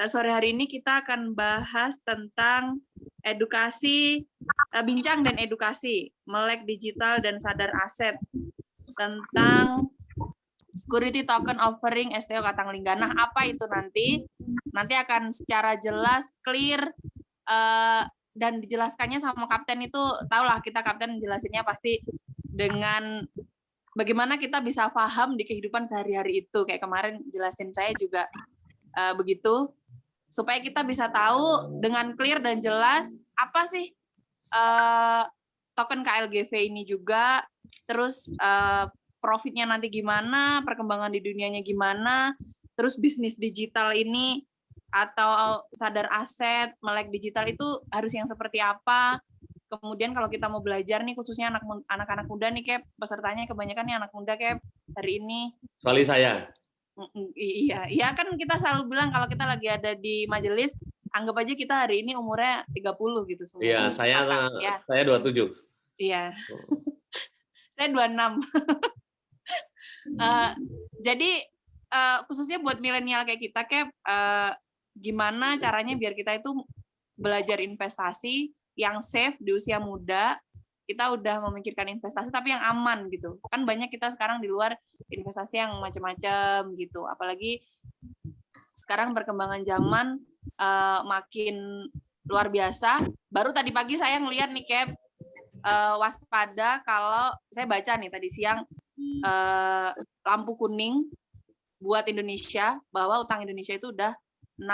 sore hari ini kita akan bahas tentang edukasi, bincang dan edukasi, melek digital dan sadar aset, tentang security token offering STO Katanglingga. Nah, apa itu nanti? Nanti akan secara jelas, clear, dan dijelaskannya sama kapten itu, tahulah kita kapten jelasinnya pasti dengan bagaimana kita bisa paham di kehidupan sehari-hari itu. Kayak kemarin jelasin saya juga begitu, supaya kita bisa tahu dengan clear dan jelas apa sih token KLGV ini juga, terus profitnya nanti gimana, perkembangan di dunianya gimana, terus bisnis digital ini atau sadar aset, melek digital itu harus yang seperti apa. Kemudian kalau kita mau belajar nih, khususnya anak-anak muda nih, Kep, pesertanya kebanyakan nih anak muda, Kep, hari ini. Kecuali saya. Iya kan kita selalu bilang kalau kita lagi ada di majelis, anggap aja kita hari ini umurnya 30 gitu semua. Iya, saya 27. Iya. Saya 26. Jadi khususnya buat milenial kayak kita, Kep, gimana caranya biar kita itu belajar investasi yang safe di usia muda. Kita udah memikirkan investasi tapi yang aman gitu. Kan banyak kita sekarang di luar investasi yang macam-macam gitu. Apalagi sekarang perkembangan zaman makin luar biasa. Baru tadi pagi saya ngeliat nih, Kep, waspada kalau saya baca nih tadi siang lampu kuning buat Indonesia, bahwa utang Indonesia itu udah 6,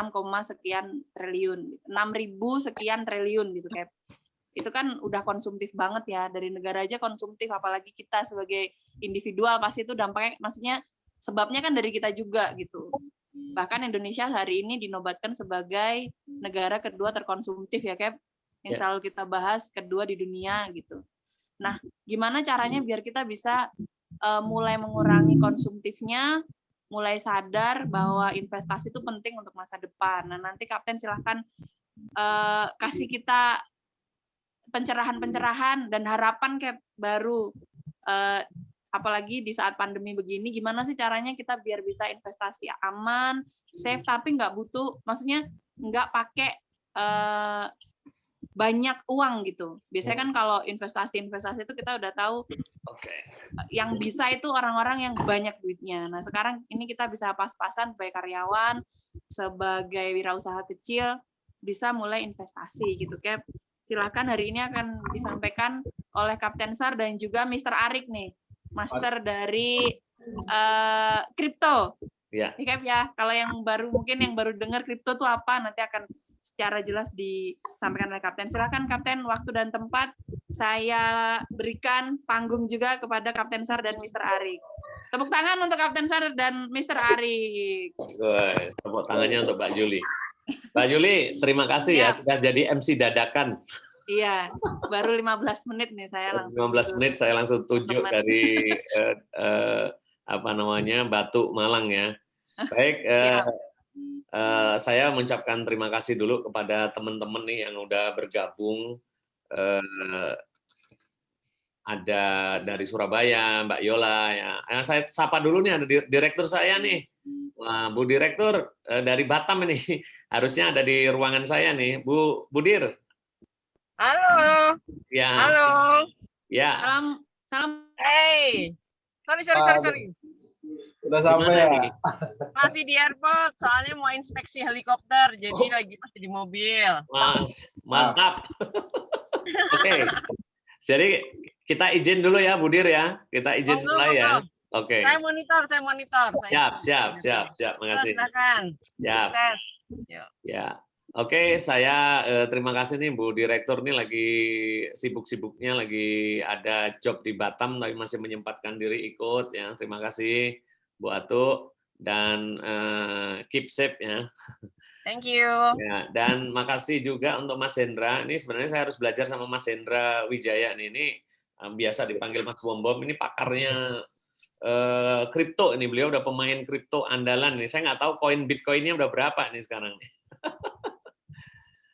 sekian triliun, 6.000 sekian triliun gitu, Kep. Itu kan udah konsumtif banget ya, dari negara aja konsumtif, apalagi kita sebagai individual pasti itu dampaknya, maksudnya sebabnya kan dari kita juga gitu. Bahkan Indonesia hari ini dinobatkan sebagai negara kedua terkonsumtif ya, Kep, yang selalu kita bahas, kedua di dunia gitu. Nah, gimana caranya biar kita bisa mulai mengurangi konsumtifnya, mulai sadar bahwa investasi itu penting untuk masa depan. Nah, nanti Kapten silahkan kasih kita pencerahan-pencerahan dan harapan Kep baru, apalagi di saat pandemi begini, gimana sih caranya kita biar bisa investasi aman, safe, tapi nggak butuh, maksudnya nggak pakai banyak uang gitu. Biasanya kan kalau investasi itu kita udah tahu yang bisa itu orang-orang yang banyak duitnya. Nah, sekarang ini kita bisa pas-pasan sebagai karyawan, sebagai wirausaha kecil, bisa mulai investasi gitu, Kep. Silakan, hari ini akan disampaikan oleh Kapten Sar dan juga Mr. Arik nih, master dari kripto. Ya. Kep ya, kalau yang baru mungkin yang baru dengar kripto itu apa, nanti akan secara jelas disampaikan oleh Kapten. Silakan Kapten, waktu dan tempat saya berikan panggung juga kepada Kapten Sar dan Mr. Arik. Tepuk tangan untuk Kapten Sar dan Mr. Arik. Tepuk tangannya untuk Mbak Juli. Mbak Juli, terima kasih ya sudah jadi MC dadakan. Iya, baru 15 menit nih saya langsung. 15 menit saya langsung tunjuk dari Batu Malang ya. Baik, saya mengucapkan terima kasih dulu kepada teman-teman nih yang udah bergabung. Ada dari Surabaya, Mbak Yola ya. Saya sapa dulu nih, ada direktur saya nih. Wah, Bu Direktur dari Batam ini. Harusnya ada di ruangan saya nih, Bu Dir. Halo. Ya. Halo. Ya. Salam. Hey. Sorry. Udah sampai ya? Masih di airport, soalnya mau inspeksi helikopter, jadi lagi masih di mobil. Mantap. Oke. Jadi kita izin dulu ya, Bu Dir ya. Kita izin mulai ya. Oke. Saya monitor. Siap. Makasih. Silakan. Siap. Ya. Oke, saya terima kasih nih Bu Direktur nih lagi sibuk-sibuknya, lagi ada job di Batam tapi masih menyempatkan diri ikut ya. Terima kasih Bu Atu dan keep safe ya. Thank you. Ya, dan makasih juga untuk Mas Hendra. Ini sebenarnya saya harus belajar sama Mas Hendra Wijaya nih. Ini biasa dipanggil Mas Bom. Ini pakarnya kripto ini. Beliau udah pemain kripto andalan nih. Saya nggak tahu koin Bitcoin-nya udah berapa nih sekarang nih.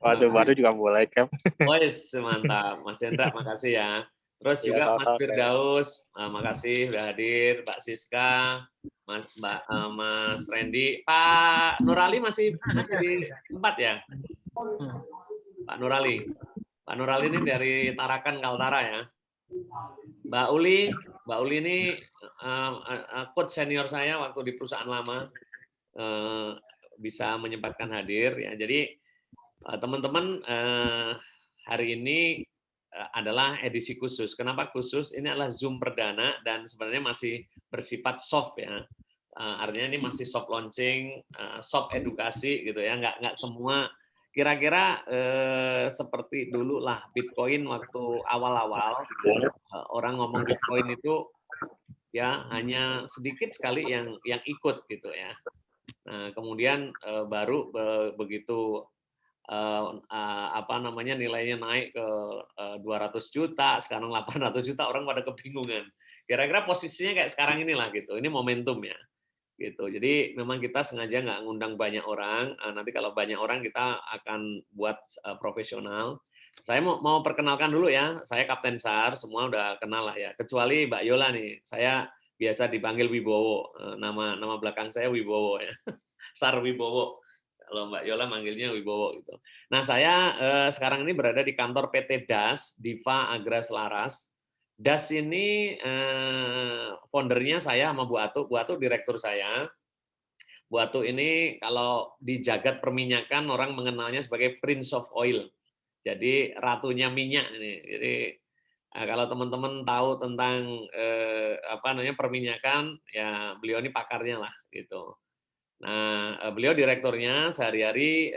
Waduh, baru juga mulai, Cap. Wes, mantap. Mas Hendra, makasih ya. Terus Ya, juga Mas sama-sama. Firdaus, makasih udah hadir, Mbak Siska, Mas Randy, Pak Nurali masih di tempat ya? Pak Nurali ini dari Tarakan Kaltara ya. Mbak Uli ini coach senior saya waktu di perusahaan lama, bisa menyempatkan hadir ya. Jadi teman-teman, hari ini adalah edisi khusus. Kenapa khusus? Ini adalah Zoom perdana dan sebenarnya masih bersifat soft ya. Artinya ini masih soft launching, soft edukasi gitu ya. Nggak semua. Kira-kira seperti dulu lah Bitcoin waktu awal-awal orang ngomong Bitcoin itu ya hanya sedikit sekali yang ikut gitu ya. Nah kemudian baru begitu nilainya naik ke 200 juta, sekarang 800 juta, orang pada kebingungan. Kira-kira posisinya kayak sekarang inilah gitu. Ini momentum ya. Gitu. Jadi memang kita sengaja nggak ngundang banyak orang. Nanti kalau banyak orang kita akan buat profesional. Saya mau perkenalkan dulu ya. Saya Kapten SAR, semua udah kenal lah ya. Kecuali Mbak Yola nih. Saya biasa dipanggil Wibowo. Nama belakang saya Wibowo ya. SAR Wibowo. Kalau Mbak Yola manggilnya Wibowo gitu. Nah, saya sekarang ini berada di kantor PT DAS, Diva Agra Selaras. DAS ini foundernya saya sama Bu Atu. Bu Atu direktur saya. Bu Atu ini kalau di jagat perminyakan orang mengenalnya sebagai Prince of Oil. Jadi ratunya minyak ini. Jadi kalau teman-teman tahu tentang perminyakan, ya beliau ini pakarnya lah gitu. Nah, beliau direkturnya sehari-hari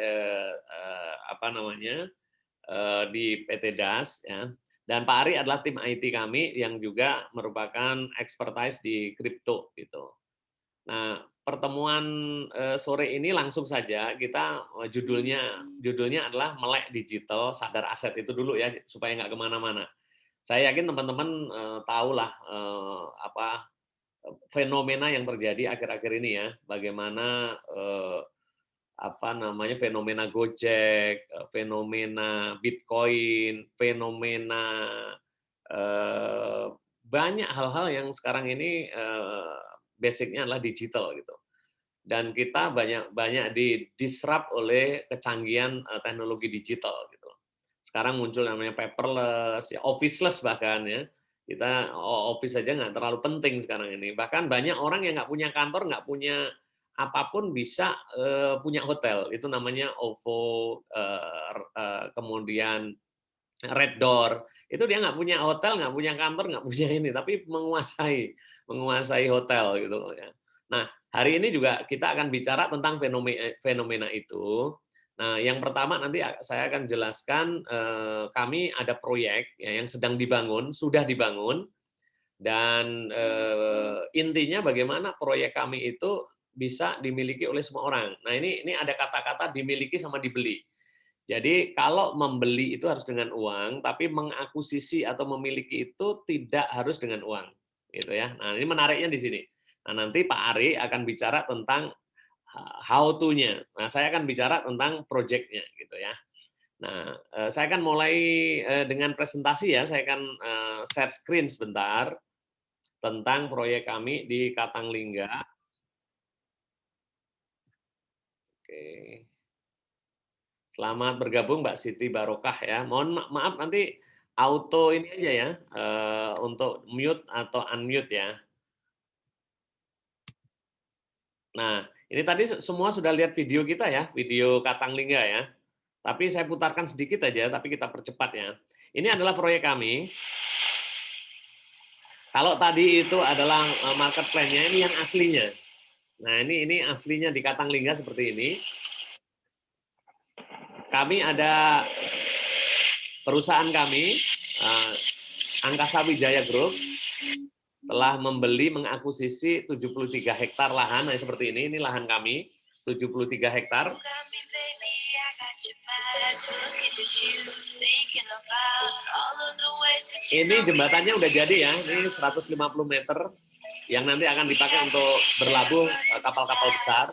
di PT DAS ya. Dan Pak Ari adalah tim IT kami yang juga merupakan expertise di kripto gitu. Nah, pertemuan sore ini langsung saja kita judulnya adalah Melek Digital Sadar Aset itu dulu ya supaya nggak kemana-mana. Saya yakin teman-teman tahulah fenomena yang terjadi akhir-akhir ini ya, bagaimana fenomena Gojek, fenomena Bitcoin, fenomena banyak hal-hal yang sekarang ini basicnya adalah digital gitu. Dan kita banyak disrupt oleh kecanggihan teknologi digital gitu. Sekarang muncul namanya paperless, ya officeless bahkan ya. Kita office saja nggak terlalu penting sekarang ini. Bahkan banyak orang yang nggak punya kantor, nggak punya apapun bisa punya hotel. Itu namanya OVO, kemudian Red Door. Itu dia nggak punya hotel, nggak punya kantor, nggak punya ini, tapi menguasai hotel gitu ya. Nah, hari ini juga kita akan bicara tentang fenomena itu. Nah, yang pertama nanti saya akan jelaskan kami ada proyek ya, yang sedang dibangun, sudah dibangun, dan intinya bagaimana proyek kami itu bisa dimiliki oleh semua orang. Nah, ini ada kata-kata dimiliki sama dibeli. Jadi kalau membeli itu harus dengan uang, tapi mengakuisisi atau memiliki itu tidak harus dengan uang, gitu ya. Nah, ini menariknya di sini. Nah, nanti Pak Ari akan bicara tentang how to-nya. Nah, saya akan bicara tentang project-nya gitu ya. Nah, saya akan mulai dengan presentasi ya. Saya akan share screen sebentar tentang proyek kami di Katanglingga. Oke. Selamat bergabung Mbak Siti Barokah ya. Mohon maaf nanti auto ini aja ya untuk mute atau unmute ya. Nah, ini tadi semua sudah lihat video kita ya, video Katanglingga ya. Tapi saya putarkan sedikit aja, tapi kita percepat ya. Ini adalah proyek kami. Kalau tadi itu adalah market plan-nya, ini yang aslinya. Nah, ini aslinya di Katanglingga seperti ini. Kami ada perusahaan kami, Angkasa Wijaya Group, telah mengakuisisi 73 hektar lahan, nah seperti ini lahan kami, 73 hektar. Ini jembatannya udah jadi ya, ini 150 meter, yang nanti akan dipakai untuk berlabuh kapal-kapal besar.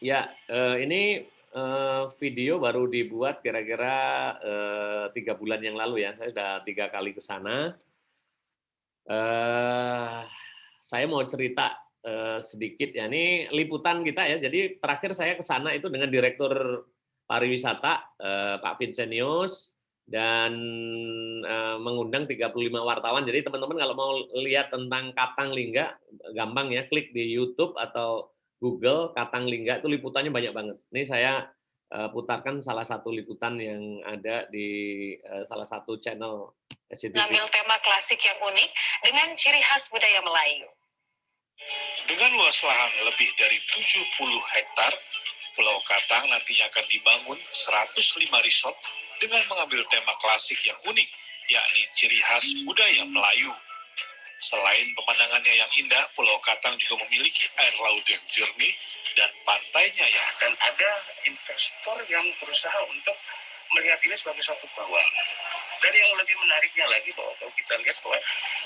Ya, ini video baru dibuat kira-kira 3 bulan yang lalu ya. Saya sudah 3 kali ke sana. Saya mau cerita sedikit ya. Ini liputan kita ya. Jadi terakhir saya ke sana itu dengan Direktur Pariwisata Pak Vincenius dan mengundang 35 wartawan. Jadi teman-teman kalau mau lihat tentang Katanglingga, gampang ya, klik di YouTube atau Google Katanglingga, itu liputannya banyak banget. Ini saya putarkan salah satu liputan yang ada di salah satu channel SCTV. Mengambil tema klasik yang unik dengan ciri khas budaya Melayu. Dengan luas lahan lebih dari 70 hektar, Pulau Katang nantinya akan dibangun 105 resort dengan mengambil tema klasik yang unik, yakni ciri khas budaya Melayu. Selain pemandangannya yang indah, Pulau Katang juga memiliki air laut yang jernih dan pantainya yang Dan ada investor yang berusaha untuk melihat ini sebagai suatu peluang. Dan yang lebih menariknya lagi bahwa kalau kita lihat bahwa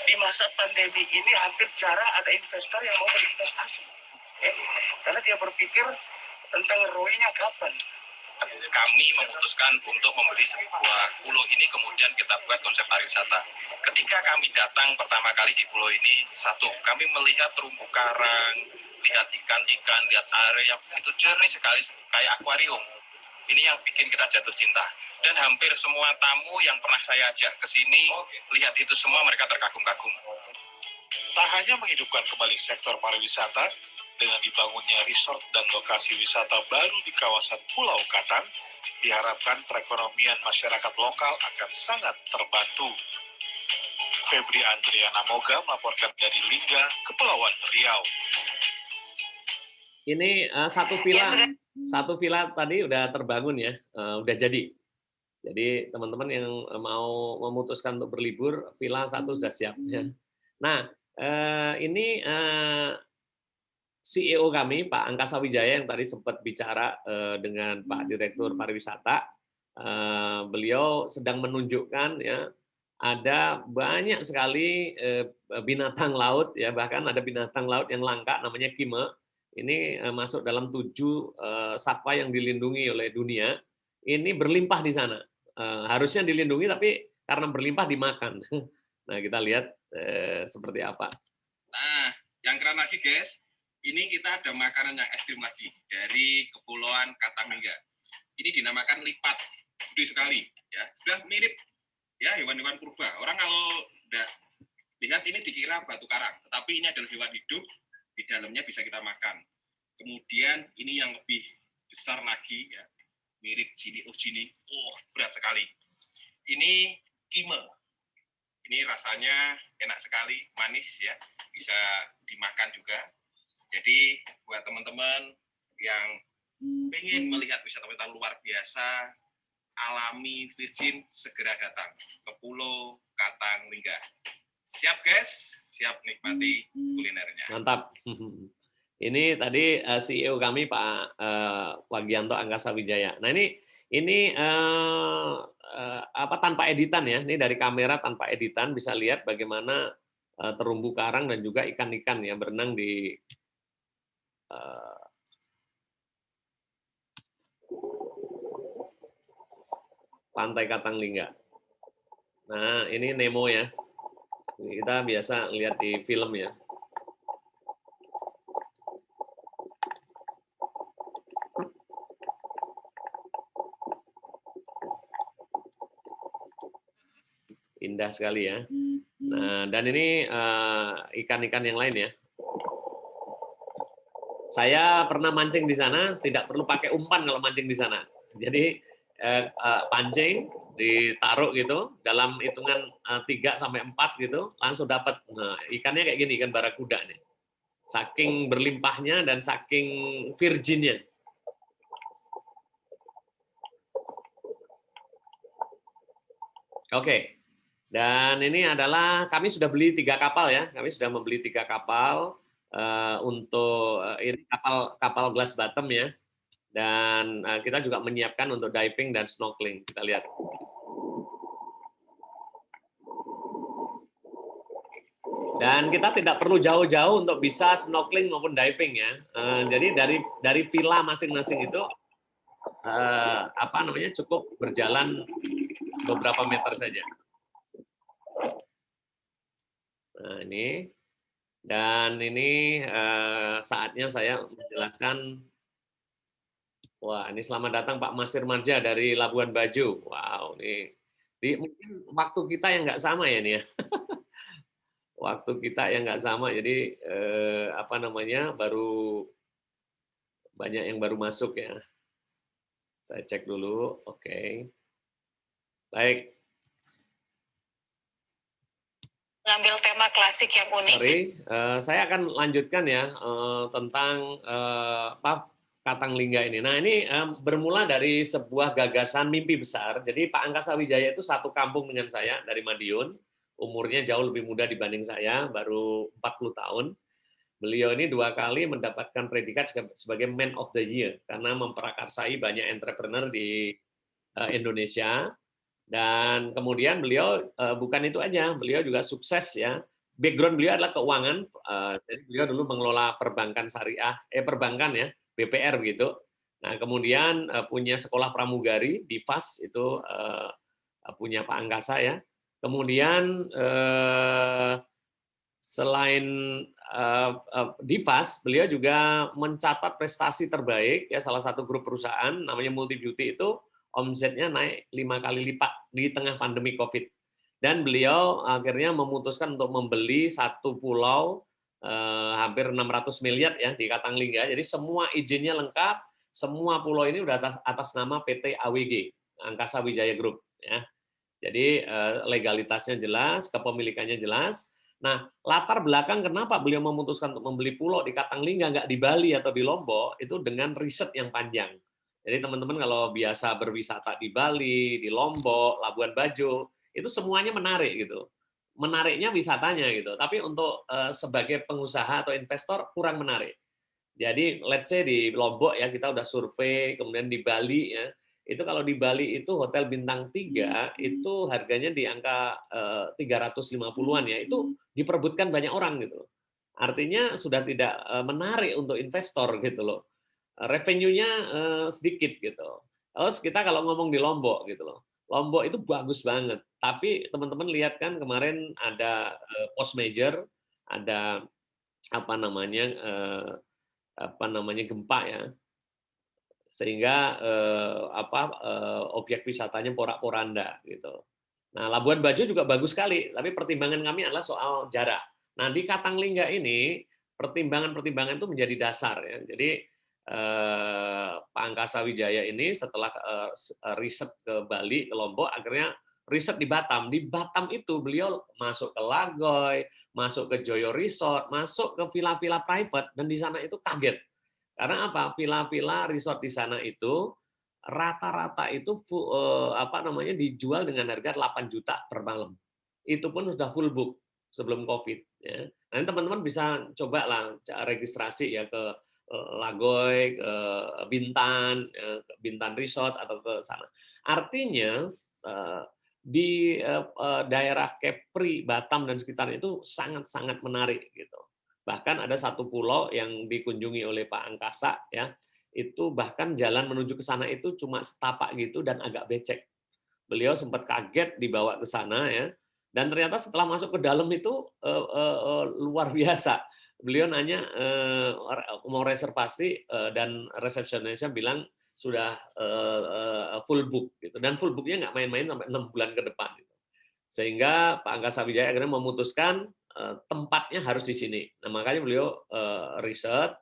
di masa pandemi ini hampir jarang ada investor yang mau berinvestasi. Ya, karena dia berpikir tentang ROI-nya kapan. Kami memutuskan untuk membeli sebuah pulau ini, kemudian kita buat konsep pariwisata. Ketika kami datang pertama kali di pulau ini, satu, kami melihat terumbu karang, lihat ikan-ikan, lihat area yang itu jernih sekali, kayak akuarium. Ini yang bikin kita jatuh cinta. Dan hampir semua tamu yang pernah saya ajak ke sini, lihat itu semua mereka terkagum-kagum. tak hanya menghidupkan kembali sektor pariwisata, dengan dibangunnya resort dan lokasi wisata baru di kawasan Pulau Katang, diharapkan perekonomian masyarakat lokal akan sangat terbantu. Febri Andriana Moga melaporkan dari Lingga, Kepulauan Riau. Ini satu villa tadi udah terbangun ya, udah jadi. Jadi teman-teman yang mau memutuskan untuk berlibur, villa 1 sudah siap. Nah, ini CEO kami, Pak Angkasa Wijaya, yang tadi sempat bicara dengan Pak Direktur Pariwisata, beliau sedang menunjukkan ya ada banyak sekali binatang laut ya, bahkan ada binatang laut yang langka namanya kime. Ini masuk dalam 7 satwa yang dilindungi oleh dunia. Ini berlimpah di sana. Harusnya dilindungi tapi karena berlimpah dimakan. Nah, kita lihat seperti apa. Nah, yang keren lagi guys, ini kita ada makanan yang ekstrim lagi dari Kepulauan Katamingga. Ini dinamakan lipat, gede sekali, ya. Sudah mirip ya hewan-hewan purba. Orang kalau udah lihat ini dikira batu karang, tetapi ini adalah hewan hidup, di dalamnya bisa kita makan. Kemudian ini yang lebih besar lagi, ya, mirip sini, berat sekali. Ini kime. Ini rasanya enak sekali, manis ya, bisa dimakan juga. Jadi buat teman-teman yang pengen melihat wisata-wisata luar biasa, alami, virgin, segera datang ke Pulau Katanglingga. Siap guys, siap nikmati kulinernya. Mantap. Ini tadi CEO kami Pak Wagianto Angkasa Wijaya. Nah ini apa tanpa editan ya. Ini dari kamera tanpa editan bisa lihat bagaimana terumbu karang dan juga ikan-ikan ya berenang di Pantai Katanglingga. Nah, ini Nemo ya. Kita biasa lihat di film ya. Indah sekali ya. Nah, dan ini ikan-ikan yang lain ya. Saya pernah mancing di sana, tidak perlu pakai umpan kalau mancing di sana. Jadi pancing, ditaruh gitu, dalam hitungan 3 sampai 4 gitu, langsung dapat. Nah, ikannya kayak gini, ikan barakuda nih. Saking berlimpahnya dan saking virginnya. Oke. Dan ini adalah kami sudah beli 3 kapal ya. Kami sudah membeli 3 kapal untuk ini kapal glass bottom ya. Dan kita juga menyiapkan untuk diving dan snorkeling. Kita lihat. Dan kita tidak perlu jauh-jauh untuk bisa snorkeling maupun diving ya. Jadi dari villa masing-masing itu apa namanya cukup berjalan beberapa meter saja. Nah, ini dan ini saatnya saya menjelaskan. Wah, ini selamat datang Pak Masir Marja dari Labuan Bajo. Wow, ini mungkin waktu kita yang nggak sama ya nih ya. Waktu kita yang nggak sama, jadi apa namanya baru banyak yang baru masuk ya. Saya cek dulu, oke. Baik. Ngambil tema klasik yang unik. Sorry, saya akan lanjutkan ya tentang Katanglingga ini. Nah ini bermula dari sebuah gagasan mimpi besar. Jadi Pak Angkasa Wijaya itu satu kampung dengan saya dari Madiun. Umurnya jauh lebih muda dibanding saya, baru 40 tahun. Beliau ini 2 kali mendapatkan predikat sebagai Man of the Year karena memprakarsai banyak entrepreneur di Indonesia. Dan kemudian beliau bukan itu aja, beliau juga sukses ya. Background beliau adalah keuangan. Jadi beliau dulu mengelola perbankan syariah, perbankan ya, BPR begitu. Nah kemudian punya sekolah pramugari di FAS itu punya Pak Angkasa ya. Kemudian selain di FAS, beliau juga mencatat prestasi terbaik ya salah satu grup perusahaan namanya Multi Beauty itu omsetnya naik 5 kali lipat di tengah pandemi COVID. Dan beliau akhirnya memutuskan untuk membeli satu pulau hampir 600 miliar ya di Katanglingga. Jadi semua izinnya lengkap, semua pulau ini udah atas nama PT AWG, Angkasa Wijaya Group ya. Jadi legalitasnya jelas, kepemilikannya jelas. Nah, latar belakang kenapa beliau memutuskan untuk membeli pulau di Katanglingga nggak di Bali atau di Lombok itu dengan riset yang panjang. Jadi teman-teman kalau biasa berwisata di Bali, di Lombok, Labuan Bajo, itu semuanya menarik gitu. Menariknya wisatanya gitu. Tapi untuk sebagai pengusaha atau investor kurang menarik. Jadi let's say di Lombok ya kita udah survei, kemudian di Bali ya, itu kalau di Bali itu hotel bintang 3 itu harganya di angka 350-an ya, itu diperebutkan banyak orang gitu. Artinya sudah tidak menarik untuk investor gitu loh. Revenue-nya sedikit gitu. Terus kita kalau ngomong di Lombok gitu loh. Lombok itu bagus banget, tapi teman-teman lihat kan kemarin ada post major, ada apa namanya gempa ya, sehingga objek wisatanya porak-poranda gitu. Nah, Labuan Bajo juga bagus sekali, tapi pertimbangan kami adalah soal jarak. Nah, di Katanglingga ini pertimbangan-pertimbangan itu menjadi dasar ya. Jadi Pak Angkasa Wijaya ini setelah riset ke Bali, ke Lombok, akhirnya riset di Batam. Di Batam itu beliau masuk ke Lagoy, masuk ke Joyo Resort, masuk ke villa-villa private, dan di sana itu kaget. Karena apa? Villa-villa resort di sana itu rata-rata itu dijual dengan harga 8 juta per malam. Itu pun sudah full book sebelum Covid. Ya. Nanti teman-teman bisa coba lah registrasi ya ke Lagoy, ke Bintan Resort atau ke sana. Artinya di daerah Kepri, Batam dan sekitarnya itu sangat-sangat menarik gitu. Bahkan ada satu pulau yang dikunjungi oleh Pak Angkasa ya, itu bahkan jalan menuju ke sana itu cuma setapak gitu dan agak becek. Beliau sempat kaget dibawa ke sana ya, dan ternyata setelah masuk ke dalam itu luar biasa. Beliau nanya mau reservasi dan resepsionisnya bilang sudah full book gitu, dan full booknya nggak main-main sampai 6 bulan ke depan gitu. Sehingga Pak Angkasa Wijaya akhirnya memutuskan tempatnya harus di sini. Nah, makanya beliau riset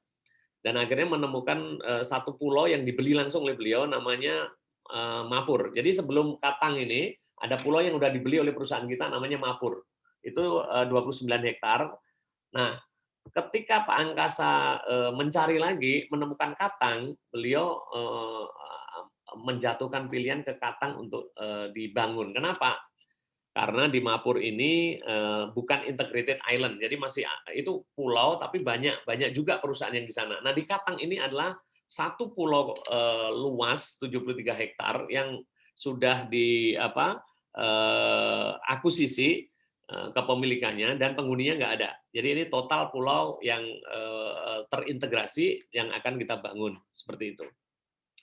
dan akhirnya menemukan satu pulau yang dibeli langsung oleh beliau, namanya Mapur. Jadi sebelum Katang ini ada pulau yang udah dibeli oleh perusahaan kita namanya Mapur. Itu 29 hektar. Nah, ketika Pak Angkasa mencari lagi menemukan Katang, beliau menjatuhkan pilihan ke Katang untuk dibangun. Kenapa? Karena di Mapur ini bukan integrated island, jadi masih itu pulau tapi banyak juga perusahaan yang di sana. Nah, di Katang ini adalah satu pulau luas 73 hektar yang sudah di akuisisi kepemilikannya dan penghuninya nggak ada. Jadi ini total pulau yang terintegrasi yang akan kita bangun seperti itu.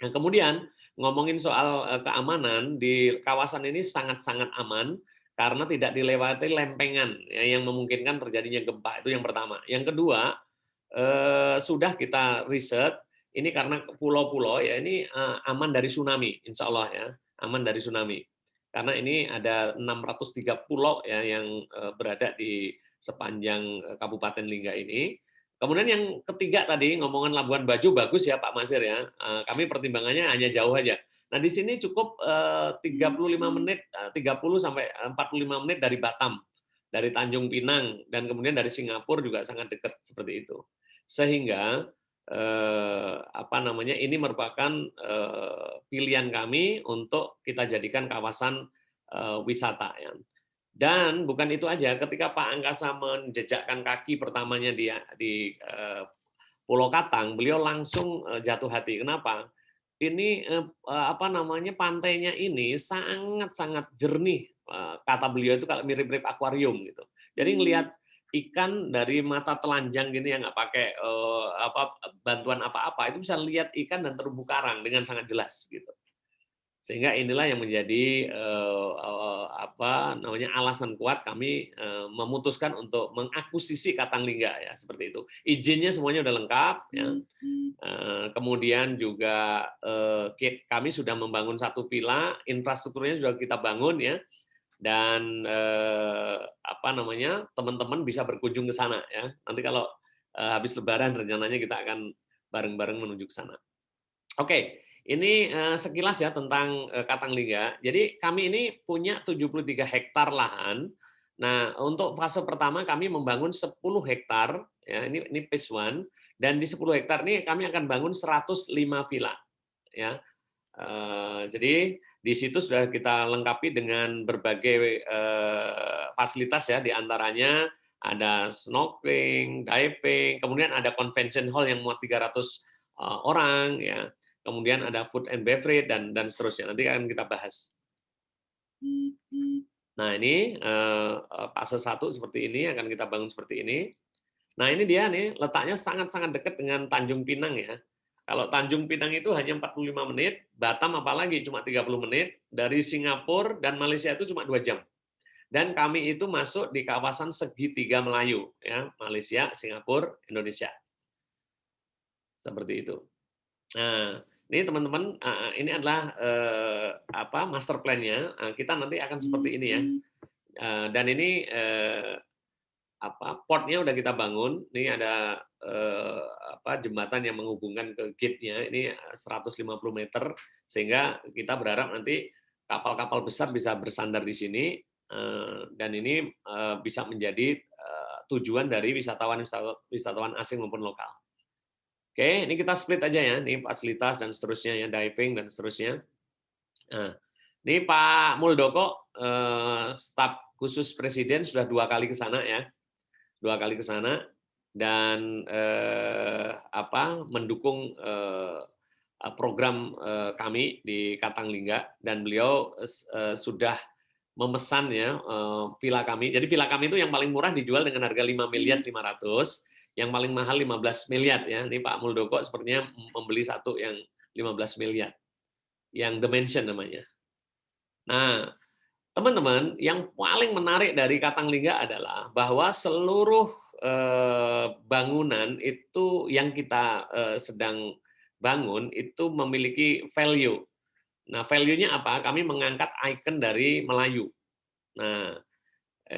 Nah, kemudian ngomongin soal keamanan, di kawasan ini sangat-sangat aman karena tidak dilewati lempengan ya, yang memungkinkan terjadinya gempa. Itu yang pertama. Yang kedua, sudah kita riset ini karena pulau-pulau ya ini aman dari tsunami, insya Allah ya, aman dari tsunami. Karena ini ada 603 pulau ya yang berada di sepanjang Kabupaten Lingga ini. Kemudian yang ketiga tadi ngomongan Labuan Bajo bagus ya Pak Masir ya. Kami pertimbangannya hanya jauh aja. Nah, di sini cukup 35 menit, 30 sampai 45 menit dari Batam, dari Tanjung Pinang, dan kemudian dari Singapura juga sangat dekat seperti itu. Sehingga ini merupakan pilihan kami untuk kita jadikan kawasan wisata ya. Dan bukan itu aja, ketika Pak Angkasa menjejakkan kaki pertamanya di Pulau Katang, beliau langsung jatuh hati. Kenapa? Ini pantainya ini sangat-sangat jernih, kata beliau itu kalau mirip-mirip akuarium gitu. Jadi ngelihat ikan dari mata telanjang gini yang nggak pakai bantuan apa-apa, itu bisa lihat ikan dan terumbu karang dengan sangat jelas gitu. Sehingga inilah yang menjadi alasan kuat kami memutuskan untuk mengakuisisi Katanglingga ya, seperti itu. Izinnya semuanya udah lengkap ya. Kemudian juga kami sudah membangun satu villa, infrastrukturnya sudah kita bangun ya. Dan teman-teman bisa berkunjung ke sana ya. Nanti kalau habis Lebaran rencananya kita akan bareng-bareng menuju ke sana. Oke. Ini sekilas ya tentang Katanglingga. Jadi kami ini punya 73 hektar lahan. Nah, untuk fase pertama kami membangun 10 hektar, ya, ini phase 1, dan di 10 hektar ini kami akan bangun 105 villa. Ya. Jadi di situ sudah kita lengkapi dengan berbagai fasilitas ya, di antaranya ada snorkeling, diving, kemudian ada convention hall yang muat 300 orang ya. kemudian ada food and beverage dan seterusnya. Nanti akan kita bahas. Nah, ini fase 1 seperti ini, akan kita bangun seperti ini. Nah, ini dia nih, letaknya sangat-sangat dekat dengan Tanjung Pinang ya. Kalau Tanjung Pinang itu hanya 45 menit, Batam apalagi cuma 30 menit, dari Singapura dan Malaysia itu cuma 2 jam. Dan kami itu masuk di kawasan segitiga Melayu, ya, Malaysia, Singapura, Indonesia. Seperti itu. Nah, ini teman-teman, ini adalah master plan-nya. Kita nanti akan seperti ini ya. Dan ini portnya udah kita bangun. Ini ada jembatan yang menghubungkan ke gate-nya. Ini 150 meter, sehingga kita berharap nanti kapal-kapal besar bisa bersandar di sini, dan ini bisa menjadi tujuan dari wisatawan asing maupun lokal. Oke, ini kita split aja ya. Ini fasilitas dan seterusnya ya, diving dan seterusnya. Nah, ini Pak Muldoko, staf khusus Presiden sudah 2 kali ke sana ya. 2 kali ke sana dan mendukung program kami di Katanglingga, dan beliau sudah memesan ya villa kami. Jadi villa kami itu yang paling murah dijual dengan harga 5.500.000, yang paling mahal 15 miliar ya. Ini Pak Muldoko sepertinya membeli satu yang 15 miliar. Yang The Mansion namanya. Nah, teman-teman, yang paling menarik dari Katanglingga adalah bahwa seluruh bangunan itu yang kita sedang bangun itu memiliki value. Nah, value-nya apa? Kami mengangkat ikon dari Melayu. Nah,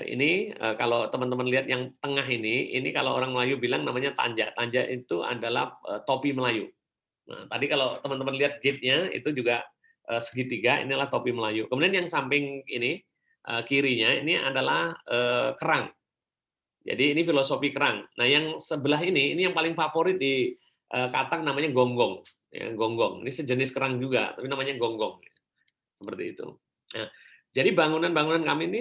ini kalau teman-teman lihat yang tengah ini kalau orang Melayu bilang namanya tanja. Tanja itu adalah topi Melayu. Nah, tadi kalau teman-teman lihat gate-nya itu juga segitiga, ini adalah topi Melayu. Kemudian yang samping ini kirinya ini adalah kerang. Jadi ini filosofi kerang. Nah, yang sebelah ini yang paling favorit di Katang namanya gonggong. Ya, gonggong. Ini sejenis kerang juga, tapi namanya gonggong. Seperti itu. Nah, jadi bangunan-bangunan kami ini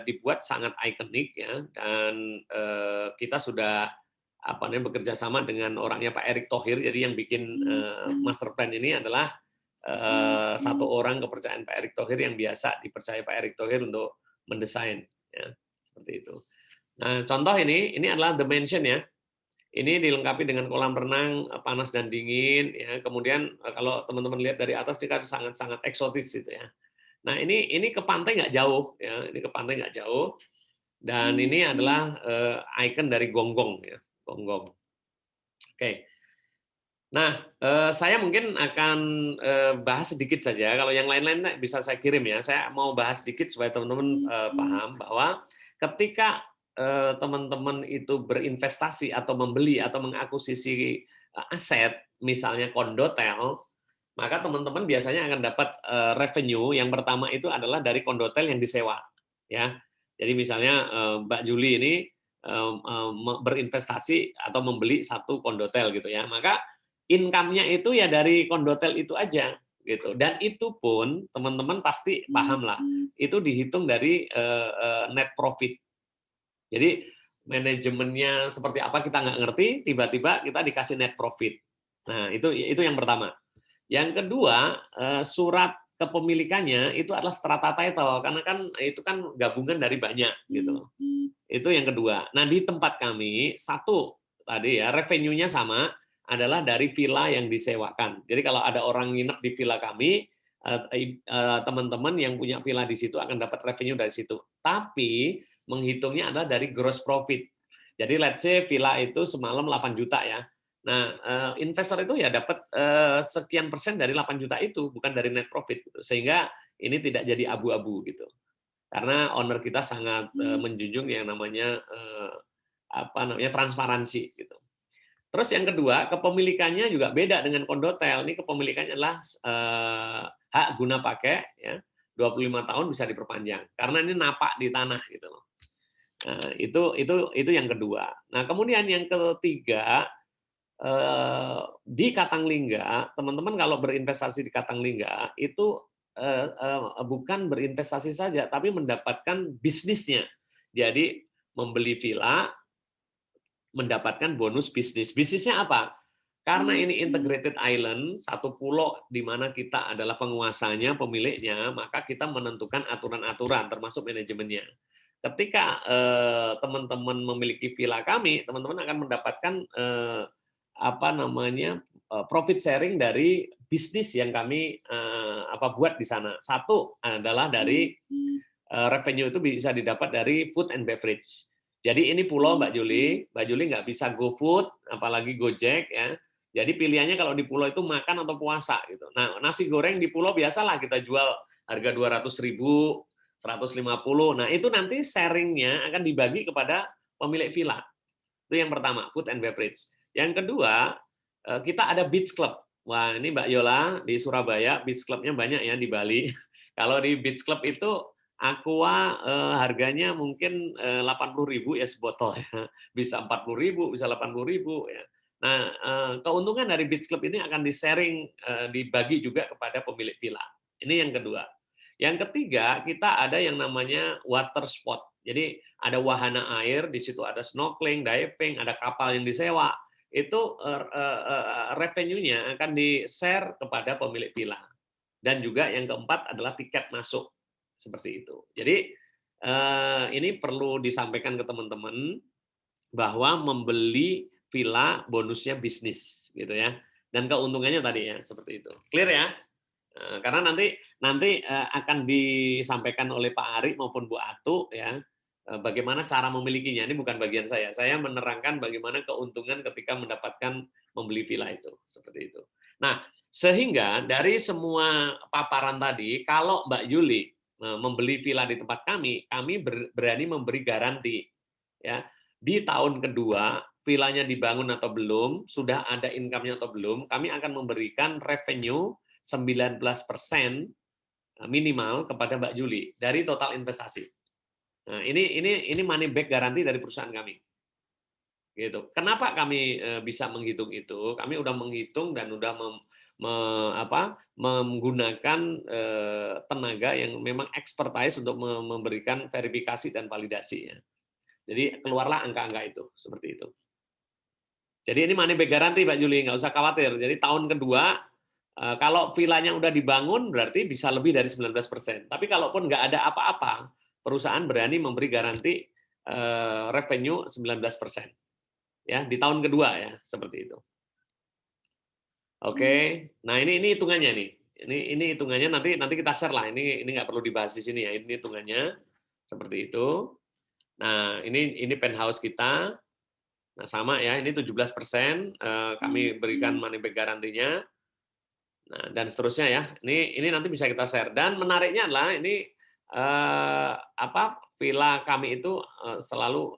dibuat sangat ikonik ya, dan kita sudah bekerja sama dengan orangnya Pak Erick Thohir. Jadi yang bikin master plan ini adalah satu orang kepercayaan Pak Erick Thohir yang biasa dipercaya Pak Erick Thohir untuk mendesain ya, seperti itu. Nah, contoh ini adalah The Mansion ya. Ini dilengkapi dengan kolam renang panas dan dingin ya. Kemudian kalau teman-teman lihat dari atas ini kan sangat-sangat eksotis gitu ya. Nah, ini ke pantai nggak jauh ya. Ini ke pantai nggak jauh. Dan ini adalah ikon dari gonggong ya, gonggong. Oke. Nah, saya mungkin akan bahas sedikit saja. Kalau yang lain-lain bisa saya kirim ya. Saya mau bahas sedikit supaya teman-teman paham bahwa ketika teman-teman itu berinvestasi atau membeli atau mengakuisisi aset, misalnya kondotel, maka teman-teman biasanya akan dapat revenue. Yang pertama itu adalah dari kondotel yang disewa, ya. Jadi misalnya Mbak Juli ini berinvestasi atau membeli satu kondotel gitu ya, maka income-nya itu ya dari kondotel itu aja gitu. Dan itu pun teman-teman pasti paham lah, itu dihitung dari net profit. Jadi manajemennya seperti apa kita nggak ngerti, tiba-tiba kita dikasih net profit. Nah, itu yang pertama. Yang kedua, surat kepemilikannya itu adalah strata title, karena kan itu kan gabungan dari banyak gitu. Itu yang kedua. Nah, di tempat kami satu tadi ya revenue-nya sama, adalah dari villa yang disewakan. Jadi kalau ada orang nginep di villa kami, teman-teman yang punya villa di situ akan dapat revenue dari situ. Tapi menghitungnya adalah dari gross profit. Jadi let's say villa itu semalam 8 juta ya. Nah, investor itu ya dapat sekian persen dari 8 juta itu, bukan dari net profit. Sehingga ini tidak jadi abu-abu gitu. Karena owner kita sangat menjunjung yang namanya transparansi gitu. Terus yang kedua, kepemilikannya juga beda dengan kondotel. Ini kepemilikannya adalah hak guna pakai ya, 25 tahun bisa diperpanjang. Karena ini napak di tanah gitu loh. Nah, itu yang kedua. Nah, kemudian yang ketiga, di Katanglingga, teman-teman kalau berinvestasi di Katanglingga itu bukan berinvestasi saja, tapi mendapatkan bisnisnya. Jadi membeli villa, mendapatkan bonus bisnis. Bisnisnya apa? Karena ini integrated island, satu pulau di mana kita adalah penguasanya, pemiliknya, maka kita menentukan aturan-aturan termasuk manajemennya. Ketika teman-teman memiliki villa kami, teman-teman akan mendapatkan profit sharing dari bisnis yang kami buat di sana. Satu adalah dari revenue itu bisa didapat dari food and beverage. Jadi ini pulau Mbak Juli nggak bisa GoFood, apalagi Gojek ya. Jadi pilihannya kalau di pulau itu makan atau puasa gitu. Nah, nasi goreng di pulau biasalah kita jual harga 200.000, 150. Nah, itu nanti sharingnya akan dibagi kepada pemilik villa. Itu yang pertama, food and beverage. Yang kedua, kita ada beach club. Wah, ini Mbak Yola di Surabaya, beach clubnya banyak ya di Bali. Kalau di beach club itu aqua harganya mungkin 80.000 ya sebotol ya. Bisa 40.000, bisa 80.000 ya. Nah, keuntungan dari beach club ini akan di-sharing, dibagi juga kepada pemilik villa. Ini yang kedua. Yang ketiga, kita ada yang namanya water sport. Jadi ada wahana air, di situ ada snorkeling, diving, ada kapal yang disewa. Itu revenue-nya akan di-share kepada pemilik villa. Dan juga yang keempat adalah tiket masuk. Seperti itu. Jadi ini perlu disampaikan ke teman-teman bahwa membeli villa bonusnya bisnis gitu ya, dan keuntungannya tadi ya seperti itu. Clear ya? Karena nanti akan disampaikan oleh Pak Ari maupun Bu Atu ya, bagaimana cara memilikinya. Ini bukan bagian saya. Saya menerangkan bagaimana keuntungan ketika mendapatkan membeli villa itu seperti itu. Nah, sehingga dari semua paparan tadi, kalau Mbak Juli membeli villa di tempat kami berani memberi garansi ya. Di tahun kedua, villanya dibangun atau belum, sudah ada income-nya atau belum, kami akan memberikan revenue 19% minimal kepada Mbak Juli dari total investasi. Nah, ini money back garanti dari perusahaan kami. Gitu. Kenapa kami bisa menghitung itu? Kami udah menghitung dan udah menggunakan tenaga yang memang expertise untuk memberikan verifikasi dan validasi ya. Jadi keluarlah angka-angka itu seperti itu. Jadi ini money back garanti Pak Juli, nggak usah khawatir. Jadi tahun kedua kalau villanya udah dibangun berarti bisa lebih dari 19%. Tapi kalaupun nggak ada apa-apa, perusahaan berani memberi garansi revenue 19%. Ya, di tahun kedua ya, seperti itu. Oke. Nah, ini hitungannya nih. Ini hitungannya nanti kita share lah. Ini nggak perlu dibahas di sini ya. Ini hitungannya seperti itu. Nah, ini penthouse kita. Nah, sama ya, ini 17% kami berikan money back garantinya. Nah, dan seterusnya ya. Ini nanti bisa kita share. Dan menariknya adalah ini villa kami itu selalu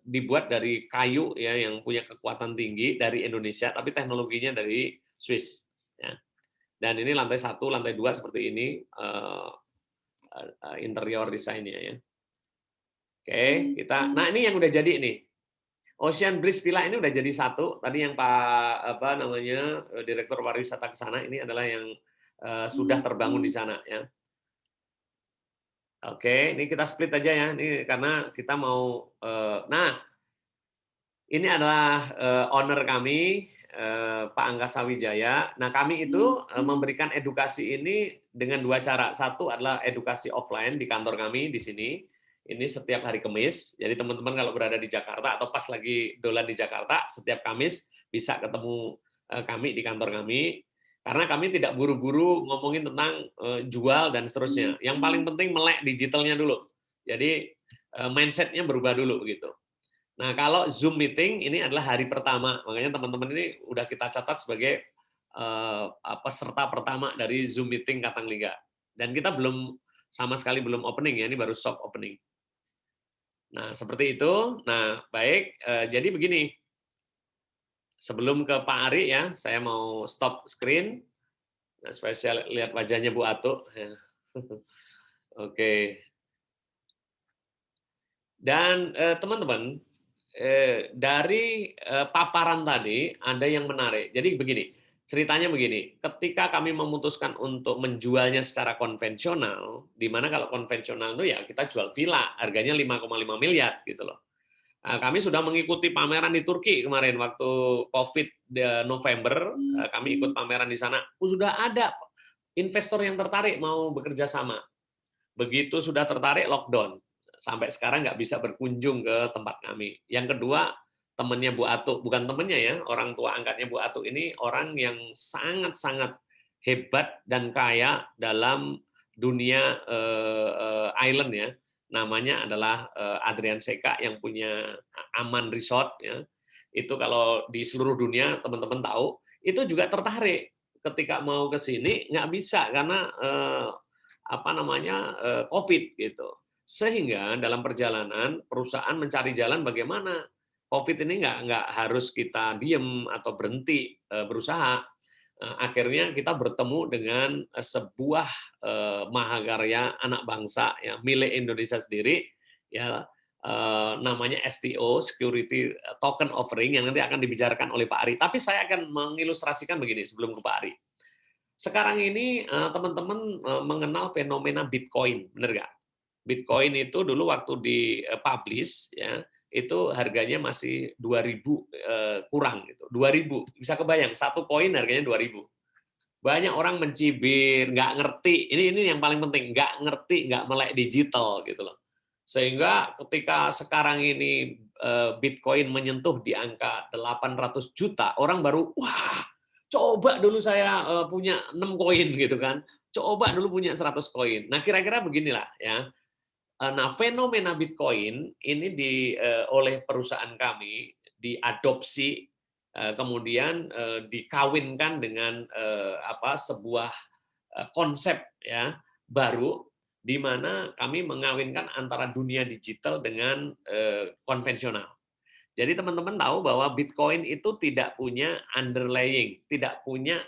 dibuat dari kayu ya yang punya kekuatan tinggi dari Indonesia, tapi teknologinya dari Swiss. Ya. Dan ini lantai 1, lantai 2 seperti ini. Interior desainnya ya. Oke, nah ini yang udah jadi nih. Ocean Breeze Villa ini udah jadi satu. Tadi yang Pak Direktur Pariwisata ke sana ini adalah yang sudah terbangun di sana ya. Oke, ini kita split aja ya. Ini karena kita mau nah ini adalah owner kami Pak Angkasa Wijaya. Nah, kami itu memberikan edukasi ini dengan 2 cara. Satu adalah edukasi offline di kantor kami di sini. Ini setiap hari Kamis. Jadi teman-teman kalau berada di Jakarta atau pas lagi dolan di Jakarta, setiap Kamis bisa ketemu kami di kantor kami. Karena kami tidak buru-buru ngomongin tentang jual dan seterusnya. Yang paling penting melek digitalnya dulu. Jadi mindset-nya berubah dulu begitu. Nah, kalau Zoom meeting ini adalah hari pertama, makanya teman-teman ini udah kita catat sebagai peserta pertama dari Zoom meeting Katanglingga. Dan kita sama sekali belum opening ya, ini baru soft opening. Nah, seperti itu. Nah, baik. Jadi begini, sebelum ke Pak Ari ya, saya mau stop screen. Nah, supaya saya lihat wajahnya Bu Atu. Oke. Dan teman-teman, dari paparan tadi ada yang menarik. Jadi begini, ceritanya begini. Ketika kami memutuskan untuk menjualnya secara konvensional, di mana kalau konvensional itu ya kita jual villa, harganya 5,5 miliar gitu loh. Kami sudah mengikuti pameran di Turki kemarin waktu COVID November, kami ikut pameran di sana. Sudah ada investor yang tertarik mau bekerja sama. Begitu sudah tertarik, lockdown. Sampai sekarang nggak bisa berkunjung ke tempat kami. Yang kedua, temannya Bu Atu, bukan temannya ya, orang tua angkatnya Bu Atu ini orang yang sangat-sangat hebat dan kaya dalam dunia island ya. Namanya adalah Adrian Seka yang punya Aman Resort ya. Itu kalau di seluruh dunia teman-teman tahu, itu juga tertarik ketika mau ke sini nggak bisa karena COVID gitu. Sehingga dalam perjalanan perusahaan mencari jalan bagaimana COVID ini nggak harus kita diem atau berhenti berusaha. Akhirnya kita bertemu dengan sebuah mahakarya anak bangsa ya milik Indonesia sendiri ya namanya STO Security Token Offering yang nanti akan dibicarakan oleh Pak Ari. Tapi saya akan mengilustrasikan begini sebelum ke Pak Ari. Sekarang ini teman-teman mengenal fenomena Bitcoin, benar nggak? Bitcoin itu dulu waktu dipublish ya itu harganya masih 2.000 kurang gitu. 2.000 bisa kebayang satu koin harganya 2.000. Banyak orang mencibir, nggak ngerti. Ini yang paling penting, nggak ngerti, nggak melek digital gitu loh. Sehingga ketika sekarang ini Bitcoin menyentuh di angka 800 juta, orang baru wah, coba dulu saya punya 6 koin gitu kan. Coba dulu punya 100 koin. Nah, kira-kira beginilah ya. Nah, fenomena Bitcoin ini oleh perusahaan kami diadopsi kemudian dikawinkan dengan sebuah konsep ya baru di mana kami mengawinkan antara dunia digital dengan konvensional. Jadi teman-teman tahu bahwa Bitcoin itu tidak punya underlying, tidak punya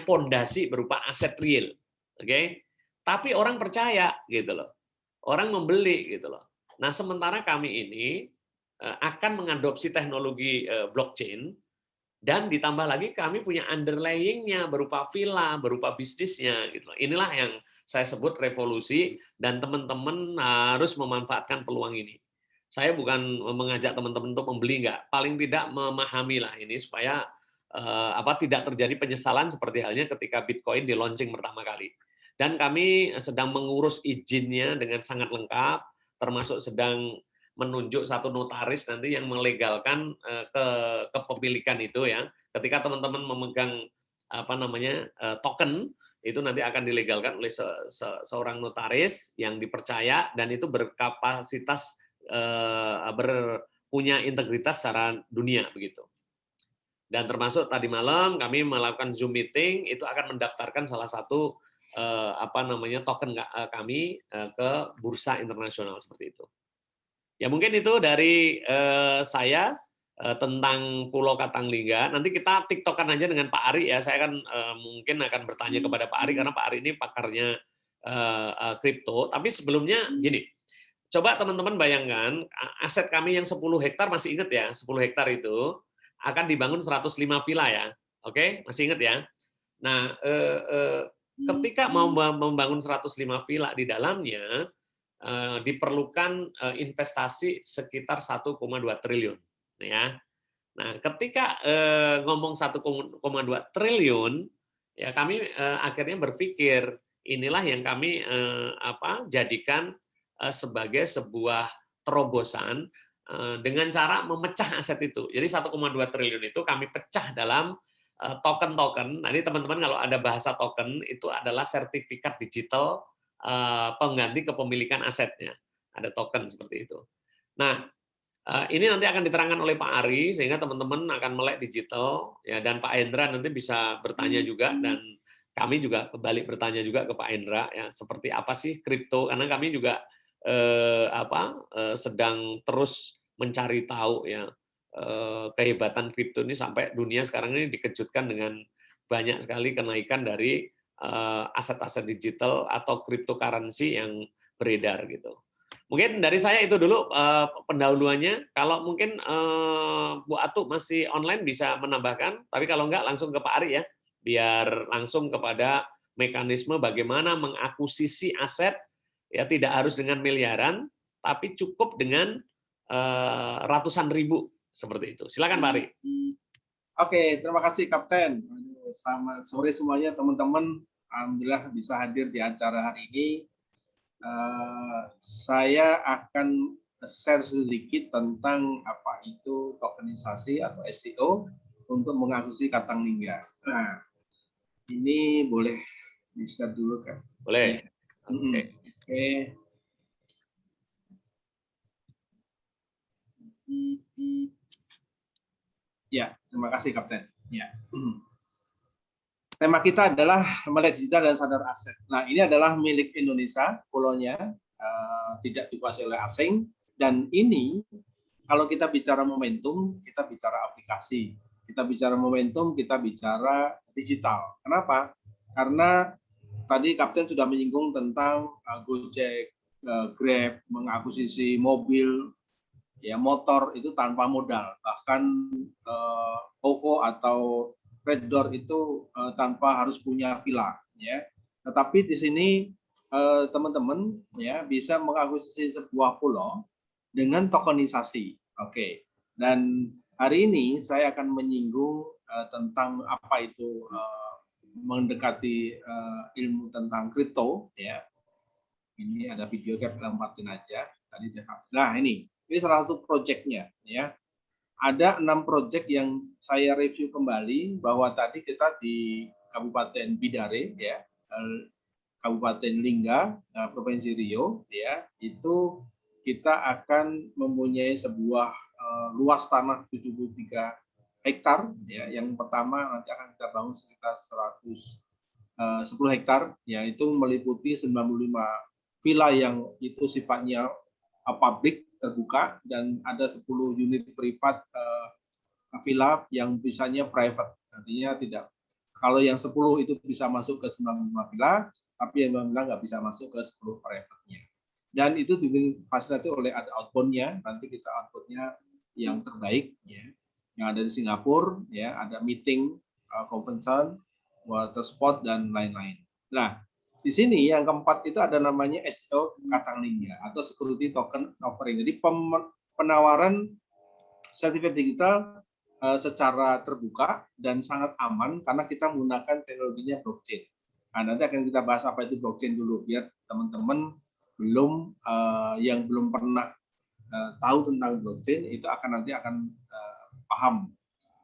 pondasi berupa aset real. Oke? Tapi orang percaya gitu loh. Orang membeli gitu loh. Nah, sementara kami ini akan mengadopsi teknologi blockchain dan ditambah lagi kami punya underlying-nya berupa villa, berupa bisnisnya gitu loh. Inilah yang saya sebut revolusi dan teman-teman harus memanfaatkan peluang ini. Saya bukan mengajak teman-teman untuk membeli enggak, paling tidak memahami lah ini supaya tidak terjadi penyesalan seperti halnya ketika Bitcoin di launching pertama kali. Dan kami sedang mengurus izinnya dengan sangat lengkap, termasuk sedang menunjuk satu notaris nanti yang melegalkan kepemilikan itu ya. Ketika teman-teman memegang token itu nanti akan dilegalkan oleh seorang notaris yang dipercaya dan itu berkapasitas punya integritas secara dunia begitu. Dan termasuk tadi malam kami melakukan Zoom meeting itu akan mendaftarkan salah satu token kami ke bursa internasional seperti itu. Ya mungkin itu dari saya tentang Pulau Katanglingga. Nanti kita tiktokan aja dengan Pak Ari ya. Saya kan mungkin akan bertanya kepada Pak Ari karena Pak Ari ini pakarnya kripto. Tapi sebelumnya gini, coba teman-teman bayangkan aset kami yang 10 hektar masih ingat ya, 10 hektar itu akan dibangun 105 villa ya. Oke, masih ingat ya. Nah, ketika mau membangun 105 villa di dalamnya diperlukan investasi sekitar 1,2 triliun ya. Nah, ketika ngomong 1,2 triliun ya kami akhirnya berpikir inilah yang kami jadikan sebagai sebuah terobosan dengan cara memecah aset itu. Jadi 1,2 triliun itu kami pecah dalam token-token. Nanti teman-teman kalau ada bahasa token itu adalah sertifikat digital pengganti kepemilikan asetnya. Ada token seperti itu. Nah, ini nanti akan diterangkan oleh Pak Ari sehingga teman-teman akan melek digital ya dan Pak Hendra nanti bisa bertanya juga dan kami juga kembali bertanya juga ke Pak Hendra ya seperti apa sih kripto karena kami juga sedang terus mencari tahu ya kehebatan kripto ini sampai dunia sekarang ini dikejutkan dengan banyak sekali kenaikan dari aset-aset digital atau cryptocurrency yang beredar gitu. Mungkin dari saya itu dulu pendahuluannya. Kalau mungkin Bu Atu masih online bisa menambahkan, tapi kalau enggak langsung ke Pak Ari ya, biar langsung kepada mekanisme bagaimana mengakuisisi aset ya tidak harus dengan miliaran, tapi cukup dengan ratusan ribu seperti itu. Silakan Pak Ari. Oke, terima kasih Kapten. Selamat sore semuanya teman-teman. Alhamdulillah bisa hadir di acara hari ini. Saya akan share sedikit tentang apa itu tokenisasi atau SEO untuk mengakuisisi Katanglingga. Nah, ini boleh di-share dulu kan? Boleh. Oke. Ya, terima kasih Kapten. Ya. Tema kita adalah melek digital dan sadar aset. Nah, ini adalah milik Indonesia, pulaunya tidak dikuasai oleh asing. Dan ini, kalau kita bicara momentum, kita bicara aplikasi. Kita bicara momentum, kita bicara digital. Kenapa? Karena tadi Kapten sudah menyinggung tentang Gojek, Grab, mengakuisisi mobil, ya motor itu tanpa modal. Bahkan OVO atau Red Door itu tanpa harus punya villa, ya. Tetapi di sini teman-teman ya bisa mengakuisisi sebuah pulau dengan tokenisasi. Oke. Dan hari ini saya akan menyinggung tentang apa itu mendekati ilmu tentang kripto, ya. Ini ada video cap, lempatin aja. Tadi nah ini salah satu proyeknya, ya. Ada 6 proyek yang saya review kembali bahwa tadi kita di Kabupaten Bidare, ya, Kabupaten Lingga, Provinsi Riau, ya, itu kita akan mempunyai sebuah luas tanah 73 hektar, ya. Yang pertama nanti akan kita bangun sekitar 110 hektar, ya, itu meliputi 95 villa yang itu sifatnya publik terbuka dan ada 10 unit privat villa yang bisanya private. Artinya tidak, kalau yang 10 itu bisa masuk ke 95 villa, tapi yang 9 nggak bisa masuk ke 10 private-nya. Dan itu difasilitasi oleh ada outbound-nya, nanti kita outbound-nya yang terbaik, ya, yang ada di Singapura, ya, ada meeting, convention, water spot dan lain-lain. Nah, di sini yang keempat itu ada namanya SEO Katanglingga atau Security Token Offering. Jadi penawaran sertifikat digital secara terbuka dan sangat aman karena kita menggunakan teknologinya blockchain. Nah, nanti akan kita bahas apa itu blockchain dulu biar teman-teman yang belum pernah tahu tentang blockchain itu nanti akan paham.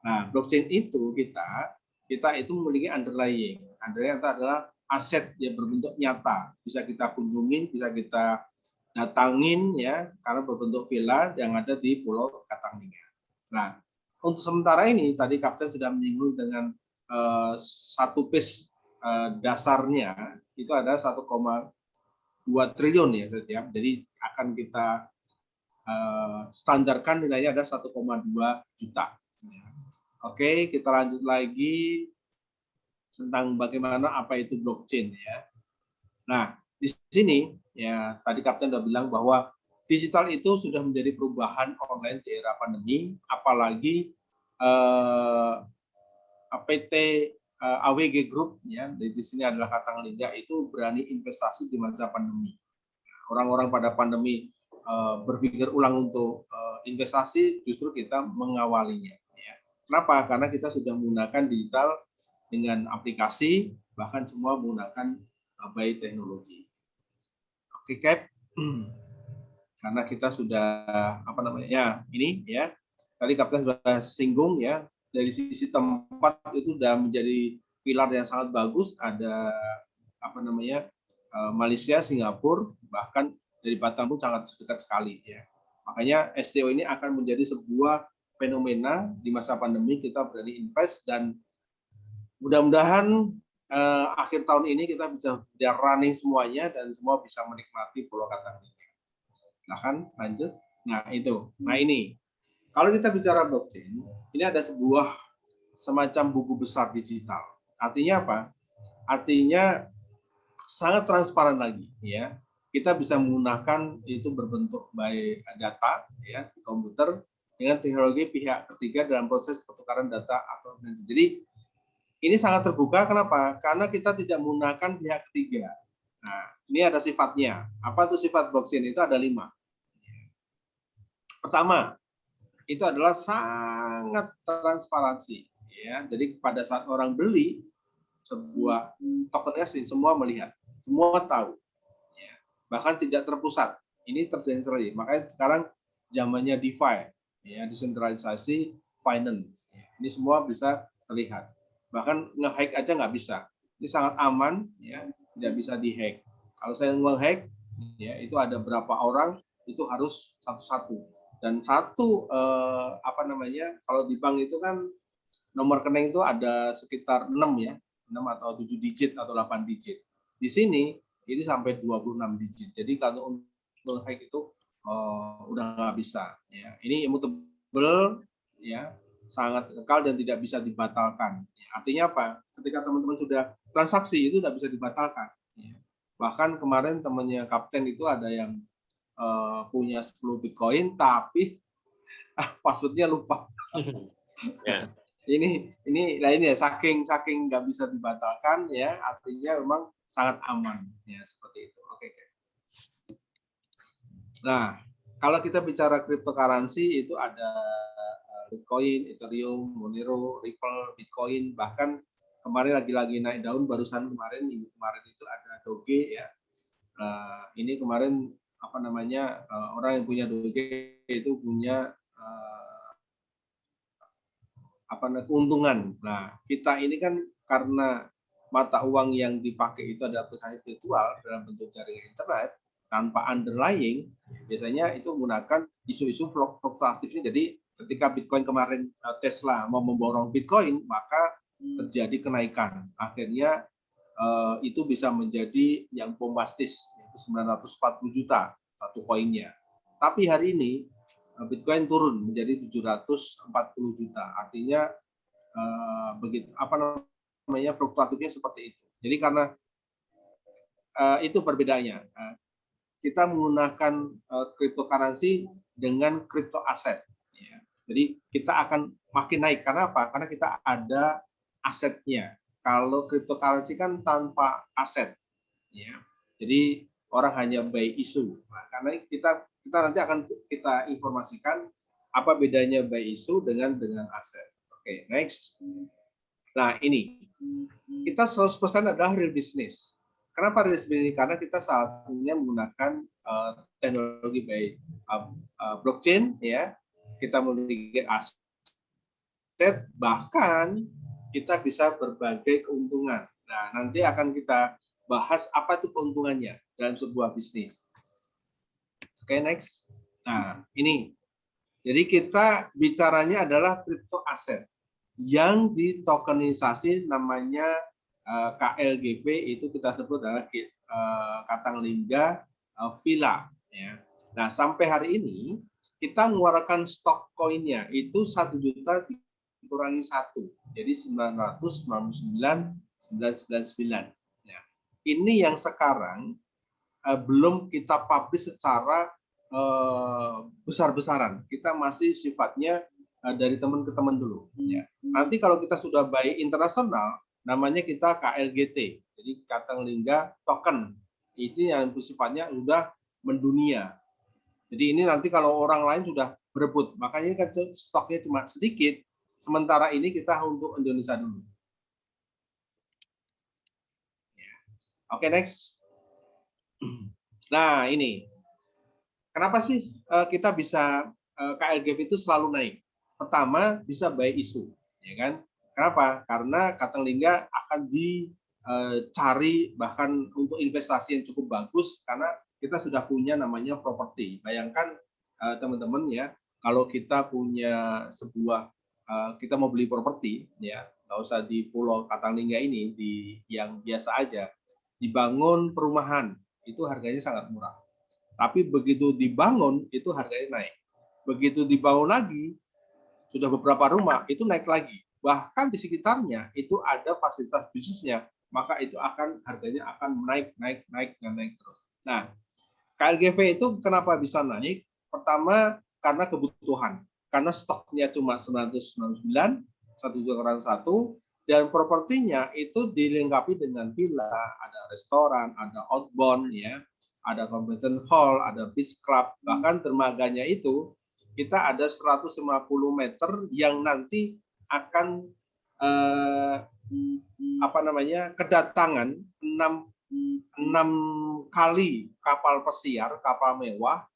Nah, blockchain itu kita itu memiliki underlying. Underlying itu adalah aset yang berbentuk nyata, bisa kita kunjungin, bisa kita datangin, ya, karena berbentuk villa yang ada di Pulau Katanglingga. Nah, untuk sementara ini tadi Kapten sudah menyinggung dengan satu piece dasarnya itu ada 1,2 triliun ya, setiap. Jadi akan kita standarkan nilainya ada 1,2 juta. Oke, kita lanjut lagi tentang bagaimana apa itu blockchain, ya. Nah, di sini ya tadi Kapten sudah bilang bahwa digital itu sudah menjadi perubahan online di era pandemi, apalagi PT AWG Group, ya, di sini adalah Katanglingga itu berani investasi di masa pandemi. Orang-orang pada pandemi berpikir ulang untuk investasi, justru kita mengawalinya, ya. Kenapa? Karena kita sudah menggunakan digital dengan aplikasi, bahkan semua menggunakan by teknologi. Oke, Cap. Karena kita sudah apa namanya? Ya, ini ya. Tadi Kapten sudah singgung, ya, dari sisi tempat itu sudah menjadi pilar yang sangat bagus, ada apa namanya? Malaysia, Singapura, bahkan dari Batam pun sangat dekat sekali, ya. Makanya SEO ini akan menjadi sebuah fenomena di masa pandemi, kita berani invest dan mudah-mudahan akhir tahun ini kita bisa running semuanya dan semua bisa menikmati Pulau Katanglingga. Silahkan lanjut. Nah itu. Nah ini. Kalau kita bicara blockchain, ini ada sebuah semacam buku besar digital. Artinya apa? Artinya sangat transparan lagi, ya. Kita bisa menggunakan itu berbentuk by data, ya, di komputer dengan teknologi pihak ketiga dalam proses pertukaran data atau jadi ini sangat terbuka. Kenapa? Karena kita tidak menggunakan pihak ketiga. Nah, ini ada sifatnya. Apa itu sifat blockchain? Itu ada 5. Pertama, itu adalah sangat transparansi, ya. Jadi pada saat orang beli sebuah tokenasi, semua melihat, semua tahu, ya. Bahkan tidak terpusat. Ini tersentralisasi. Makanya sekarang zamannya DeFi, ya, desentralisasi finance. Ini semua bisa terlihat. Bahkan nge-hack aja nggak bisa. Ini sangat aman, ya, tidak bisa di-hack. Kalau saya nge-hack, ya, itu ada berapa orang, itu harus satu-satu. Dan satu kalau di bank itu kan nomor rekening itu ada sekitar 6 ya, 6 atau 7 digit atau 8 digit. Di sini ini sampai 26 digit. Jadi kalau untuk hack itu udah nggak bisa. Ya. Ini immutable, ya, sangat kekal dan tidak bisa dibatalkan. Ya, artinya apa? Ketika teman-teman sudah transaksi itu tidak bisa dibatalkan. Ya. Bahkan kemarin temannya Kapten itu ada yang punya 10 Bitcoin tapi passwordnya lupa. Ya. Ini ya, saking nggak bisa dibatalkan, ya, artinya memang sangat aman, ya, seperti itu. Oke. Nah, kalau kita bicara cryptocurrency itu ada Bitcoin, Ethereum, Monero, Ripple, Bitcoin, bahkan kemarin lagi naik daun barusan minggu kemarin itu ada Doge, ya. Ini kemarin orang yang punya Doge itu punya keuntungan. Nah, kita ini kan karena mata uang yang dipakai itu adalah perusahaan virtual dalam bentuk jaringan internet tanpa underlying, biasanya itu menggunakan isu-isu fluktuatif. Jadi ketika Bitcoin kemarin Tesla mau memborong Bitcoin, maka terjadi kenaikan. Akhirnya itu bisa menjadi yang bombastis, yaitu 940 juta satu koinnya. Tapi hari ini Bitcoin turun menjadi 740 juta. Artinya fluktuatifnya seperti itu. Jadi karena itu perbedaannya. Kita menggunakan cryptocurrency dengan crypto aset. Ya. Jadi kita akan makin naik. Karena apa? Karena kita ada asetnya. Kalau cryptocurrency kan tanpa aset. Ya. Jadi orang hanya buy isu. Nah, karena kita nanti akan kita informasikan apa bedanya buy isu dengan aset. Oke, next. Nah, ini kita 100% adalah real business. Kenapa real business? Karena kita saat ini menggunakan teknologi by blockchain, ya. Kita memiliki aset, bahkan kita bisa berbagai keuntungan. Nah, nanti akan kita bahas apa itu keuntungannya dalam sebuah bisnis. Oke, next. Nah, ini. Jadi kita bicaranya adalah crypto aset yang ditokenisasi, namanya KLGV, itu kita sebut adalah Katanglingga Villa. Ya. Nah, sampai hari ini kita mengeluarkan stok koinnya itu 1 juta dikurangi 1. Jadi 999.999. Ya. Ini yang sekarang belum kita publish secara besar-besaran. Kita masih sifatnya dari teman ke teman dulu. Ya. Nanti kalau kita sudah buy internasional, namanya kita KLGT, jadi Katanglingga Token. Ini yang sifatnya sudah mendunia. Jadi ini nanti kalau orang lain sudah berebut, makanya kan stoknya cuma sedikit. Sementara ini kita untuk Indonesia dulu. Ya. Oke, next. Nah, ini. Kenapa sih kita bisa KLGV itu selalu naik? Pertama, bisa buy isu, ya kan? Kenapa? Karena Katanglingga akan dicari bahkan untuk investasi yang cukup bagus karena kita sudah punya namanya properti. Bayangkan teman-teman, ya, kalau kita punya sebuah kita mau beli properti, ya, nggak usah di Pulau Katanglingga ini, di yang biasa aja, dibangun perumahan itu harganya sangat murah. Tapi begitu dibangun itu harganya naik. Begitu dibangun lagi, sudah beberapa rumah itu naik lagi. Bahkan di sekitarnya itu ada fasilitas bisnisnya, maka itu harganya akan naik terus. Nah, KLGV itu kenapa bisa naik? Pertama karena kebutuhan, karena stoknya cuma 999, 1 dan propertinya itu dilengkapi dengan villa, ada restoran, ada outbound, ya, ada convention hall, ada beach club, bahkan dermaganya itu kita ada 150 meter yang nanti akan kedatangan 6 kali kapal pesiar, kapal mewah,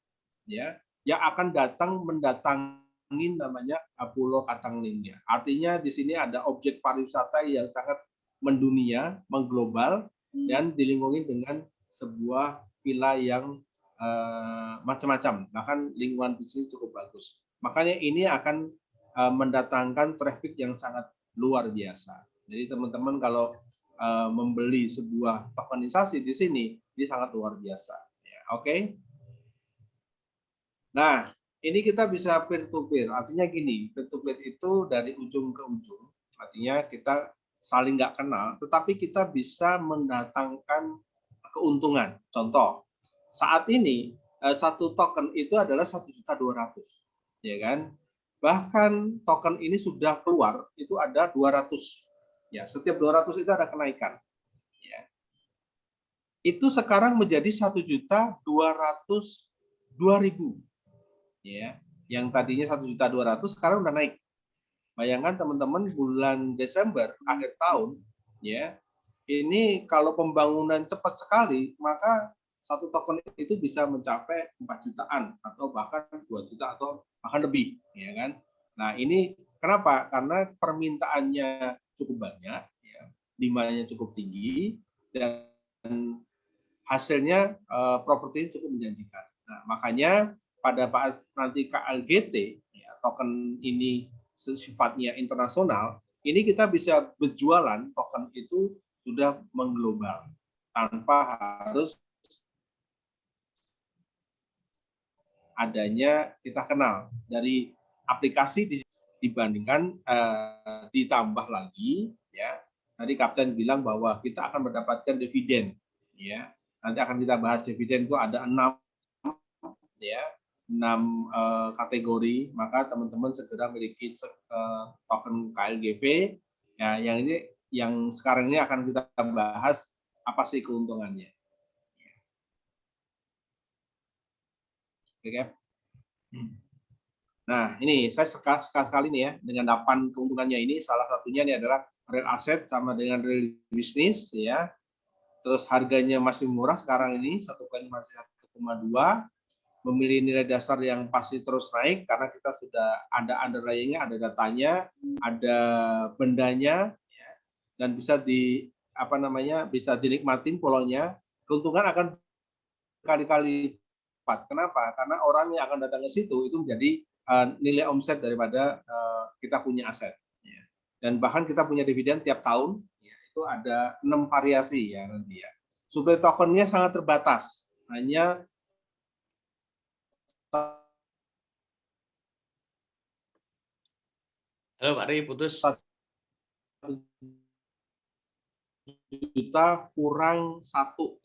ya, yang akan mendatangi namanya Pulau Katanglingga. Artinya di sini ada objek pariwisata yang sangat mendunia, mengglobal, dan dilingkungi dengan sebuah villa yang macam-macam, bahkan lingkungan bisnis cukup bagus. Makanya ini akan mendatangkan traffic yang sangat luar biasa. Jadi teman-teman kalau membeli sebuah tokenisasi di sini, ini sangat luar biasa. Ya, oke? Nah, ini kita bisa peer-to-peer. Artinya gini, peer-to-peer itu dari ujung ke ujung. Artinya kita saling nggak kenal, tetapi kita bisa mendatangkan keuntungan. Contoh, saat ini satu token itu adalah 1.200.000, ya kan? Bahkan token ini sudah keluar itu ada 200. Ya, setiap 200 itu ada kenaikan. Ya. Itu sekarang menjadi 1.202.000. Ya, yang tadinya 1.200.000 sekarang udah naik. Bayangkan teman-teman bulan Desember akhir tahun, ya. Ini kalau pembangunan cepat sekali, maka satu token itu bisa mencapai 4 jutaan atau bahkan 2 juta atau bahkan lebih, ya kan? Nah, ini kenapa? Karena permintaannya cukup banyak, ya, demandnya cukup tinggi, dan hasilnya properti cukup menjanjikan. Nah, makanya pada saat nanti KLGT, ya, token ini sifatnya internasional, ini kita bisa berjualan token itu sudah mengglobal tanpa harus adanya kita kenal dari aplikasi dibandingkan ditambah lagi, ya. Tadi Kapten bilang bahwa kita akan mendapatkan dividen, ya. Nanti akan kita bahas dividen itu ada 6, ya, 6 kategori. Maka teman-teman segera miliki token KLGP, ya. Yang ini yang sekarang ini akan kita bahas apa sih keuntungannya. Oke. Nah, ini saya sekali nih ya dengan 8 keuntungannya ini, salah satunya ini adalah real asset sama dengan real bisnis, ya. Terus harganya masih murah sekarang ini 1,2, memilih nilai dasar yang pasti terus naik karena kita sudah ada underlying-nya, ada datanya, ada bendanya, ya, dan bisa bisa dinikmatin pulaunya. Keuntungan akan kali-kali lipat. Kenapa? Karena orang yang akan datang ke situ itu menjadi nilai omset daripada kita punya aset. Ya. Dan bahkan kita punya dividen tiap tahun, ya, itu ada 6 variasi ya nanti ya. Supply tokennya sangat terbatas, hanya Halo Pak Ri, putus. 1 juta kurang 1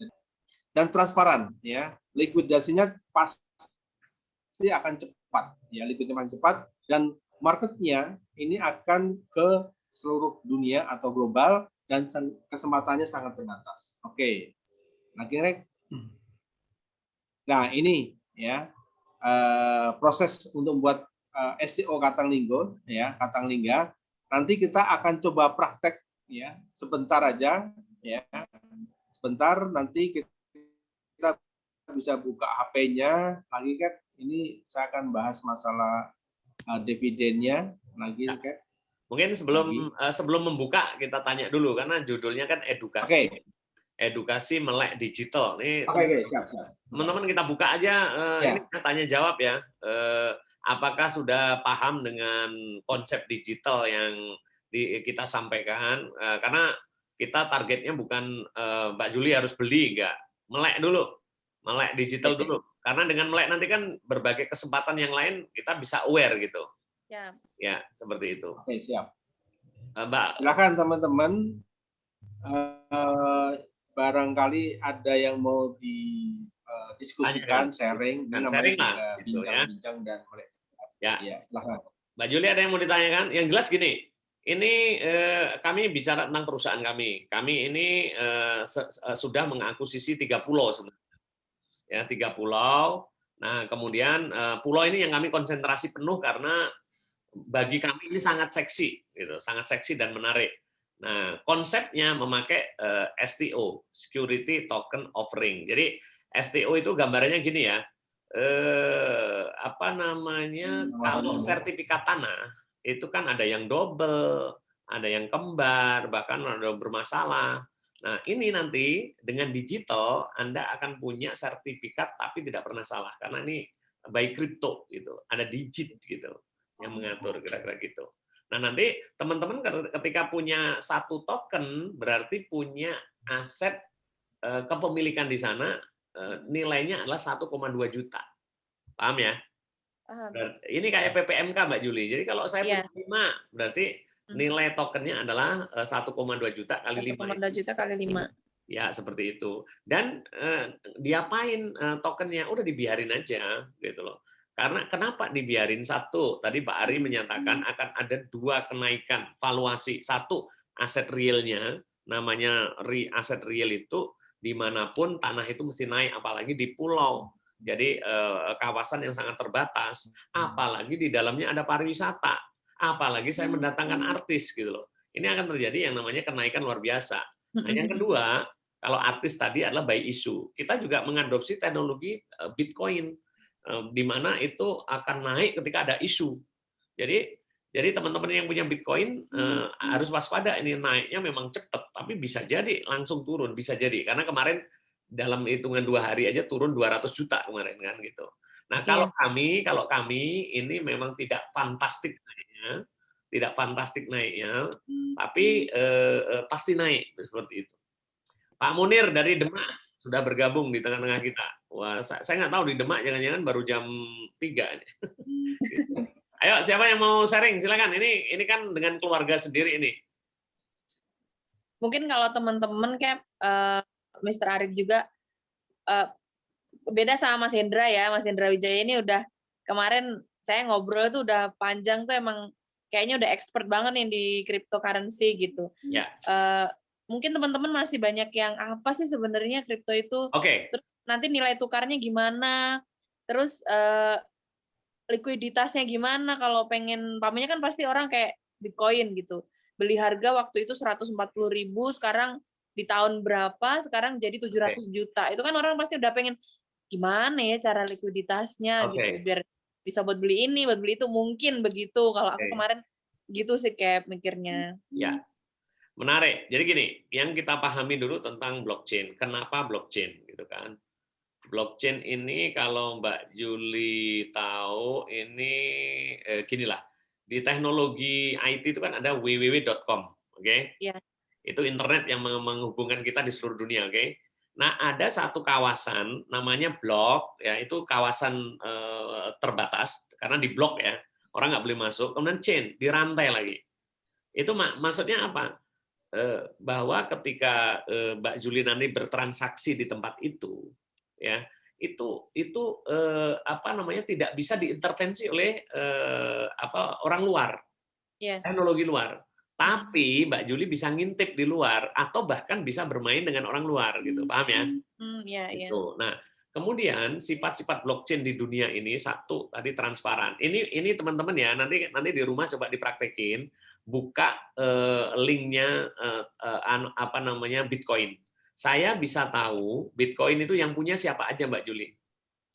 dan transparan, ya. Likuidasinya pasti akan cepat, ya, likuidnya pasti cepat, dan marketnya ini akan ke seluruh dunia atau global dan kesempatannya sangat terbatas. Oke, nah ini ya proses untuk membuat SEO Katanglingga, ya, Katanglingga. Nanti kita akan coba praktek, ya, sebentar aja, ya, sebentar. Nanti kita bisa buka HP-nya lagi kan. Ini saya akan bahas masalah dividennya lagi, ya. Kan? Mungkin sebelum membuka kita tanya dulu karena judulnya kan edukasi. Okay. Edukasi melek digital. Nih, siap. Teman-teman kita buka aja. Ini tanya jawab ya. Apakah sudah paham dengan konsep digital yang kita sampaikan? Karena kita targetnya bukan Mbak Juli harus beli, enggak. Melek dulu. Melek digital dulu. Karena dengan melek nanti kan berbagai kesempatan yang lain kita bisa aware gitu. Siap. Ya, seperti itu. Oke, siap. Mbak. Silakan teman-teman. Barangkali ada yang mau didiskusikan, sharing, bincang-bincang dan mulai. Ya. Silakan. Mbak Juli ada yang mau ditanyakan? Yang jelas gini, ini kami bicara tentang perusahaan kami. Kami ini sudah mengakuisisi 3 pulau sebenarnya. Ya, 3 pulau Nah, kemudian pulau ini yang kami konsentrasi penuh karena bagi kami ini sangat seksi, gitu, sangat seksi dan menarik. Nah, konsepnya memakai STO, Security Token Offering. Jadi STO itu gambarannya gini ya, apa namanya, kalau sertifikat tanah itu kan ada yang double, ada yang kembar, bahkan ada yang bermasalah. Nah, ini nanti dengan digital Anda akan punya sertifikat tapi tidak pernah salah karena ini by crypto gitu. Ada digit gitu yang mengatur kira-kira gitu. Nah, nanti teman-teman ketika punya satu token berarti punya aset kepemilikan di sana nilainya adalah 1,2 juta. Paham ya? Ini kayak PPMK Mbak Juli. Jadi kalau saya punya 5 berarti nilai tokennya adalah 1,2 juta kali 5. 1,2 juta kali 5. Ya, seperti itu. Dan diapain tokennya? Udah dibiarin aja gitu loh. Karena kenapa dibiarin? Satu, tadi Pak Ari menyatakan akan ada 2 kenaikan valuasi. Satu, aset realnya, namanya aset real itu dimanapun tanah itu mesti naik, apalagi di pulau. Jadi kawasan yang sangat terbatas, apalagi di dalamnya ada pariwisata. Apalagi saya mendatangkan artis gitu loh. Ini akan terjadi yang namanya kenaikan luar biasa. Nah, yang kedua, kalau artis tadi adalah by issue. Kita juga mengadopsi teknologi Bitcoin di mana itu akan naik ketika ada isu. Jadi teman-teman yang punya Bitcoin harus waspada, ini naiknya memang cepat, tapi bisa jadi langsung turun, bisa jadi. Karena kemarin dalam hitungan 2 hari aja turun 200 juta kemarin kan gitu. Nah, kalau kami ini memang tidak fantastik naiknya, tapi pasti naik seperti itu. Pak Munir dari Demak sudah bergabung di tengah-tengah kita. Wah, saya nggak tahu di Demak jangan-jangan baru jam 3. Ayo, siapa yang mau sharing? Silakan. Ini kan dengan keluarga sendiri ini. Mungkin kalau teman-teman kayak Mr. Arif juga beda sama Mas Hendra ya. Mas Hendra Wijaya ini udah kemarin saya ngobrol tuh udah panjang tuh, emang kayaknya udah expert banget nih di cryptocurrency gitu. Ya. Mungkin teman-teman masih banyak yang apa sih sebenarnya kripto itu? Terus nanti nilai tukarnya gimana? Terus likuiditasnya gimana? Kalau pengen, pamannya kan pasti orang kayak Bitcoin gitu. Beli harga waktu itu 140.000, sekarang di tahun berapa? Sekarang jadi 700 juta. Itu kan orang pasti udah pengen gimana ya cara likuiditasnya gitu, biar bisa buat beli ini, buat beli itu, mungkin begitu. Kalau aku kemarin gitu sih kayak mikirnya. Ya. Menarik. Jadi gini, yang kita pahami dulu tentang blockchain. Kenapa blockchain gitu kan? Blockchain ini kalau Mbak Juli tahu ini ginilah. Di teknologi IT itu kan ada www.com, oke? Iya. Itu internet yang menghubungkan kita di seluruh dunia, oke? Nah, ada satu kawasan namanya blok, ya itu kawasan terbatas karena di blok ya, orang nggak boleh masuk. Kemudian chain, dirantai lagi. Itu maksudnya apa? Bahwa ketika Mbak Juli nanti bertransaksi di tempat itu, ya itu apa namanya tidak bisa diintervensi oleh orang luar, teknologi luar. Tapi Mbak Juli bisa ngintip di luar atau bahkan bisa bermain dengan orang luar, gitu, paham ya? Gitu. Nah, kemudian sifat-sifat blockchain di dunia ini satu tadi transparan. Ini teman-teman ya nanti di rumah coba dipraktekin. Buka linknya apa namanya Bitcoin. Saya bisa tahu Bitcoin itu yang punya siapa aja Mbak Juli.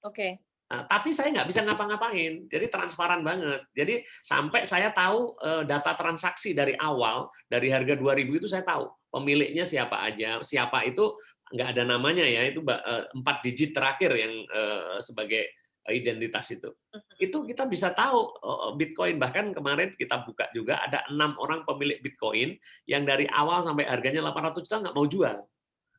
Oke. Tapi saya nggak bisa ngapa-ngapain. Jadi transparan banget. Jadi sampai saya tahu data transaksi dari awal, dari harga 2.000 itu saya tahu pemiliknya siapa aja. Siapa itu nggak ada namanya ya, itu 4 digit terakhir yang sebagai identitas itu kita bisa tahu Bitcoin. Bahkan kemarin kita buka juga ada 6 orang pemilik Bitcoin yang dari awal sampai harganya 800 juta nggak mau jual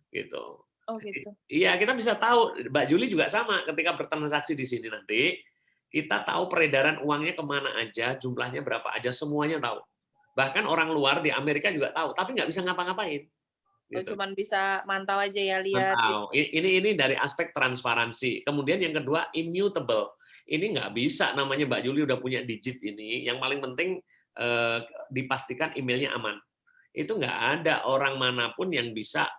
gitu. Oh gitu. Iya, kita bisa tahu. Mbak Juli juga sama, ketika bertransaksi di sini nanti kita tahu peredaran uangnya kemana aja, jumlahnya berapa aja, semuanya tahu. Bahkan orang luar di Amerika juga tahu, tapi nggak bisa ngapa-ngapain. Gitu. Cuman bisa mantau aja ya, lihat. Mantau. Ini dari aspek transparansi. Kemudian yang kedua immutable. Ini nggak bisa namanya Mbak Juli udah punya digit ini. Yang paling penting dipastikan emailnya aman. Itu nggak ada orang manapun yang bisa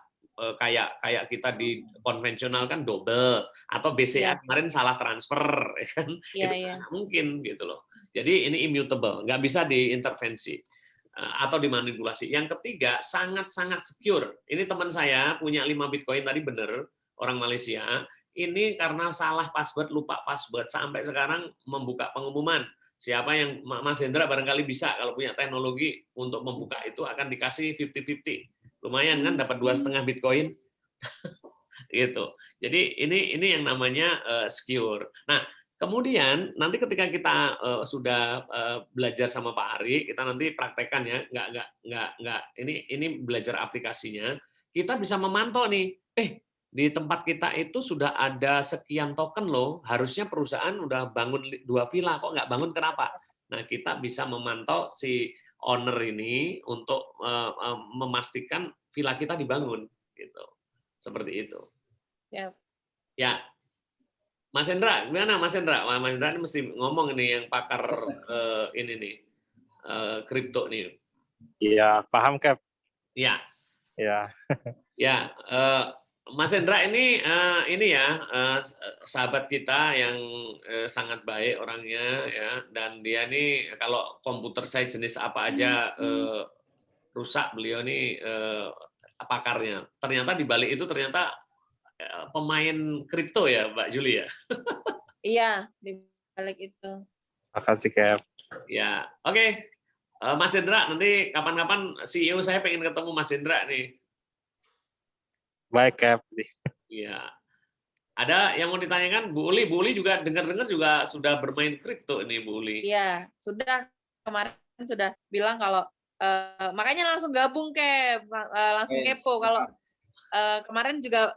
kayak kita di konvensional kan double atau BCA kemarin salah transfer, ya kan? Itu nggak mungkin gitu loh. Jadi ini immutable, nggak bisa diintervensi atau dimanipulasi. Yang ketiga, sangat-sangat secure. Ini teman saya punya 5 Bitcoin tadi, bener, orang Malaysia. Ini karena salah password, lupa password, sampai sekarang membuka pengumuman. Siapa yang, Mas Hendra barangkali bisa, kalau punya teknologi untuk membuka itu akan dikasih 50-50. Lumayan kan, dapat 2,5 Bitcoin. Gitu. Jadi ini yang namanya secure. Nah, kemudian nanti ketika kita sudah belajar sama Pak Ari, kita nanti praktekkan ya, nggak ini belajar aplikasinya, kita bisa memantau nih, di tempat kita itu sudah ada sekian token loh, harusnya perusahaan udah bangun 2 villa, kok nggak bangun, kenapa? Nah, kita bisa memantau si owner ini untuk memastikan villa kita dibangun, gitu. Seperti itu. Siap. Ya, Mas Hendra, gimana Mas Hendra? Mas Hendra ini mesti ngomong nih yang pakar ini nih, kripto nih. Iya, paham Cap. Iya. Ya. Ya, Mas Hendra ini ya sahabat kita yang sangat baik orangnya ya, dan dia nih kalau komputer saya jenis apa aja rusak, beliau nih pakarnya. Ternyata di balik itu ternyata pemain kripto ya, Mbak Juli ya. Iya, di balik itu. Makasih Cap. Ya, oke. Mas Hendra, nanti kapan-kapan CEO saya pengen ketemu Mas Hendra nih. Baik Cap. Iya. Ada yang mau ditanyakan, Bu Uli? Bu Uli juga dengar-dengar juga sudah bermain kripto ini, Bu Uli. Iya, sudah, kemarin sudah bilang kalau makanya langsung gabung langsung kepo. Kalau kemarin juga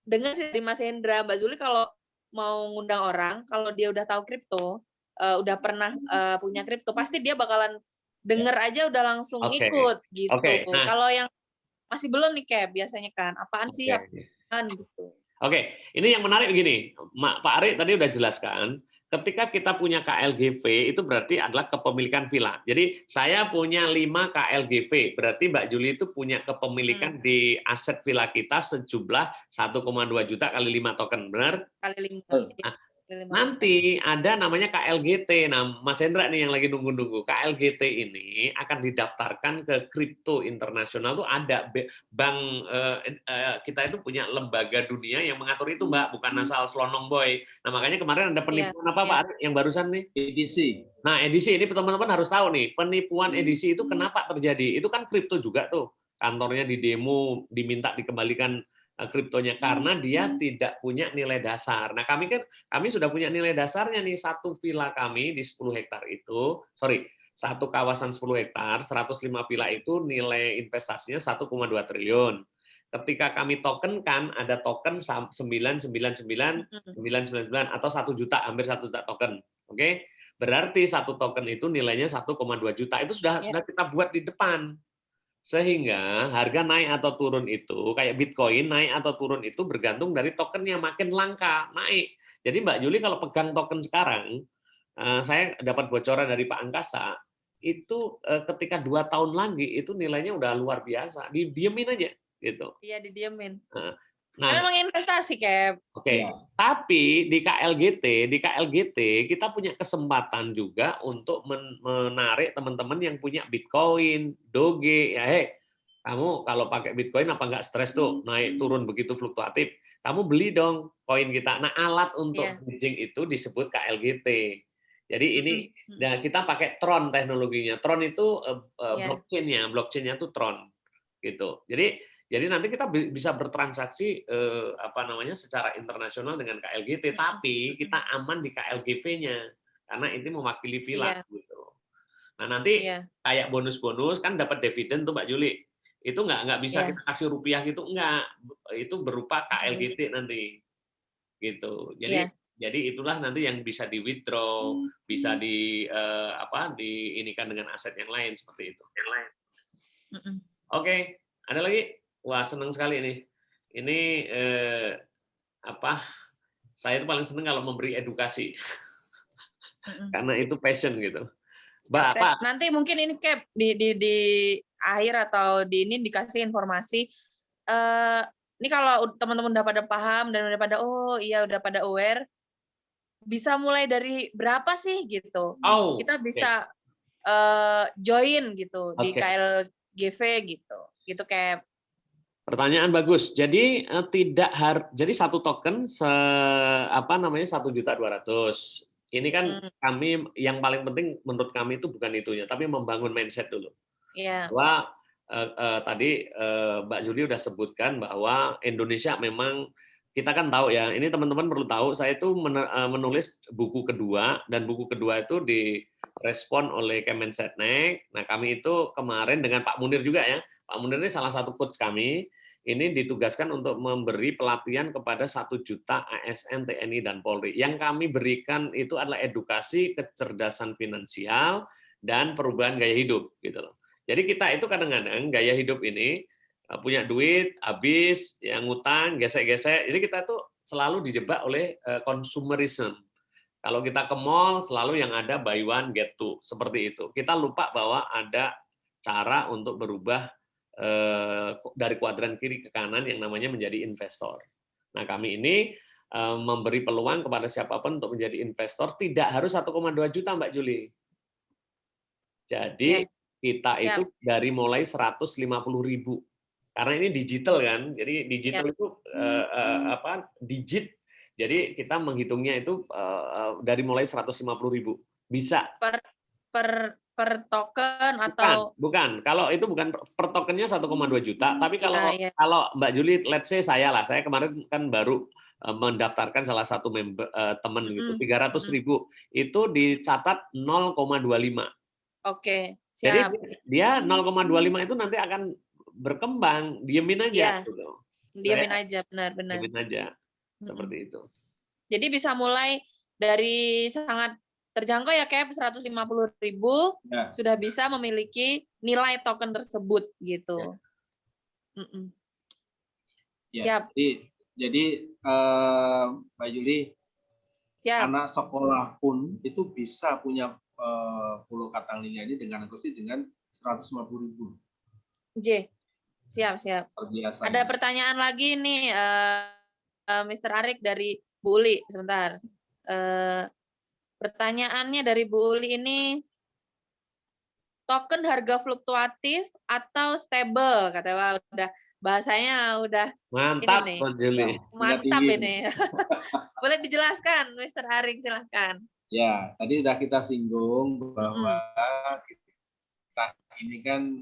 dengar sih dari Mas Hendra, Mbak Zuli kalau mau ngundang orang, kalau dia udah tahu kripto, udah pernah punya kripto, pasti dia bakalan denger aja udah langsung ikut gitu. Nah, kalau yang masih belum nih Cap, biasanya kan apaan sih apaan gitu. Oke, ini yang menarik begini, Pak Ari tadi udah jelaskan, ketika kita punya KLGV itu berarti adalah kepemilikan villa. Jadi saya punya 5 KLGV, berarti Mbak Juli itu punya kepemilikan di aset villa kita sejumlah 1,2 juta kali 5 token, benar? Kali 5. Nah, nanti ada namanya KLGT. Nah, Mas Hendra nih yang lagi nunggu-nunggu. KLGT ini akan didaftarkan ke kripto internasional, tuh ada bank kita itu punya lembaga dunia yang mengatur itu, Mbak, bukan asal selonong boy. Nah, makanya kemarin ada penipuan apa Pak Ari yang barusan nih? Edisi. Nah, edisi ini teman-teman harus tahu nih, penipuan edisi itu kenapa terjadi? Itu kan kripto juga tuh. Kantornya di demo, diminta dikembalikan kriptonya karena dia tidak punya nilai dasar. Nah, kami sudah punya nilai dasarnya nih, satu villa kami di 10 hektar itu, satu kawasan 10 hektar, 105 villa itu nilai investasinya 1,2 triliun. Ketika kami tokenkan, ada token 999 atau 1 juta, hampir 1 juta token. Oke? Berarti satu token itu nilainya 1,2 juta. Itu sudah kita buat di depan. Sehingga harga naik atau turun itu, kayak Bitcoin naik atau turun itu bergantung dari tokennya, makin langka, naik. Jadi Mbak Juli kalau pegang token sekarang, saya dapat bocoran dari Pak Angkasa, itu ketika 2 tahun lagi, itu nilainya udah luar biasa, didiemin aja. Gitu. Iya, didiemin. Nah, memang investasi, Cap. Oke. Tapi di KLGT kita punya kesempatan juga untuk menarik teman-teman yang punya Bitcoin, Doge, ya kamu kalau pakai Bitcoin apa nggak stres tuh naik turun begitu fluktuatif, kamu beli dong koin kita. Nah, alat untuk hedging itu disebut KLGT. Jadi ini dan kita pakai Tron teknologinya. Tron itu blockchain-nya tuh Tron gitu. Jadi nanti kita bisa bertransaksi secara internasional dengan KLGT, tapi kita aman di KLGP-nya karena itu mewakili villa gitu. Nah, nanti kayak bonus-bonus kan dapat dividen tuh Mbak Juli. Itu nggak bisa kita kasih rupiah gitu, enggak. Itu berupa KLGT nanti. Gitu. Jadi itulah nanti yang bisa di withdraw, bisa diinikan dengan aset yang lain seperti itu. Yang lain. Oke, ada lagi? Wah, senang sekali ini. Ini saya itu paling senang kalau memberi edukasi. Karena itu passion gitu. Mbak, apa? Nanti mungkin ini Cap di akhir atau di ini dikasih informasi ini kalau teman-teman udah pada paham dan udah pada udah pada aware, bisa mulai dari berapa sih gitu? Kita bisa join gitu di KLGV gitu. Gitu kayak. Pertanyaan bagus. Jadi jadi satu token 1.200.000. Ini kan kami yang paling penting menurut kami itu bukan itunya, tapi membangun mindset dulu. Iya. Bahwa tadi Mbak Juli udah sebutkan bahwa Indonesia memang kita kan tahu ya, ini teman-teman perlu tahu, saya itu menulis buku kedua, dan buku kedua itu direspon oleh Kemensetnek. Nah, kami itu kemarin dengan Pak Munir juga ya, Pak Munir ini salah satu coach kami, ini ditugaskan untuk memberi pelatihan kepada 1 juta ASN, TNI, dan Polri. Yang kami berikan itu adalah edukasi, kecerdasan finansial, dan perubahan gaya hidup. Gitu loh. Jadi kita itu kadang-kadang gaya hidup ini, punya duit, habis, yang ngutang, gesek-gesek. Jadi kita tuh selalu dijebak oleh consumerism. Kalau kita ke mall, selalu yang ada buy one, get two. Seperti itu. Kita lupa bahwa ada cara untuk berubah dari kuadran kiri ke kanan yang namanya menjadi investor. Nah, kami ini memberi peluang kepada siapapun untuk menjadi investor, tidak harus 1,2 juta, Mbak Juli. Jadi kita itu dari mulai 150.000. Karena ini digital kan, jadi digital itu digit. Jadi kita menghitungnya itu dari mulai 150.000. Bisa. Per token atau bukan. Kalau itu bukan per tokennya 1,2 juta, tapi kalau Mbak Juli, let's say saya kemarin kan baru mendaftarkan salah satu member teman gitu, 300.000 itu dicatat 0,25. Oke, siap. Jadi dia 0,25 itu nanti akan berkembang, diemin aja gitu. Diemin aja, benar-benar. Diemin aja. Seperti itu. Jadi bisa mulai dari sangat terjangkau ya, kayak 150.000 sudah bisa memiliki nilai token tersebut gitu. Siap. Jadi Mbak Juli, anak sekolah pun itu bisa punya pulau Katang Linia ini dengan negosiasi dengan 150.000. Siap. Terbiasa. Ada pertanyaan lagi nih, Mr. Arik dari Bu Uli, sebentar. Pertanyaannya dari Bu Uli ini, token harga fluktuatif atau stable? Katanya udah bahasanya udah mantap, ini nih. Mantap ini. Boleh dijelaskan, Mr. Arik, silahkan. Ya, tadi sudah kita singgung bahwa kita ini kan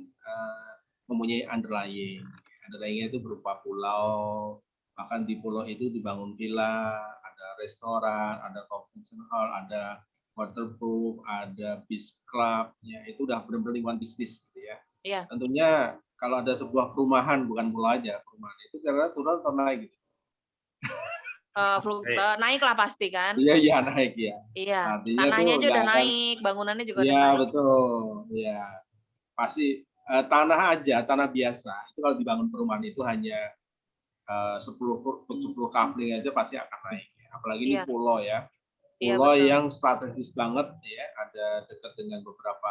mempunyai underlying. Underlying itu berupa pulau, bahkan di pulau itu dibangun villa, ada restoran, ada convention hall, ada waterproof, ada beach club, ya itu udah benar-benar lingkungan bisnis gitu ya. Iya. Tentunya kalau ada sebuah perumahan, bukan pulau aja, perumahan itu kira-kira turun atau naik gitu. Naik lah pasti kan? Iya naik ya. Iya. Tanahnya aja udah naik, bangunannya juga udah naik. Iya betul. Ya pasti tanah biasa itu kalau dibangun perumahan itu hanya 10 kafling aja pasti akan naik. Apalagi ini pulau ya. Pulau yang strategis banget ya, ada dekat dengan beberapa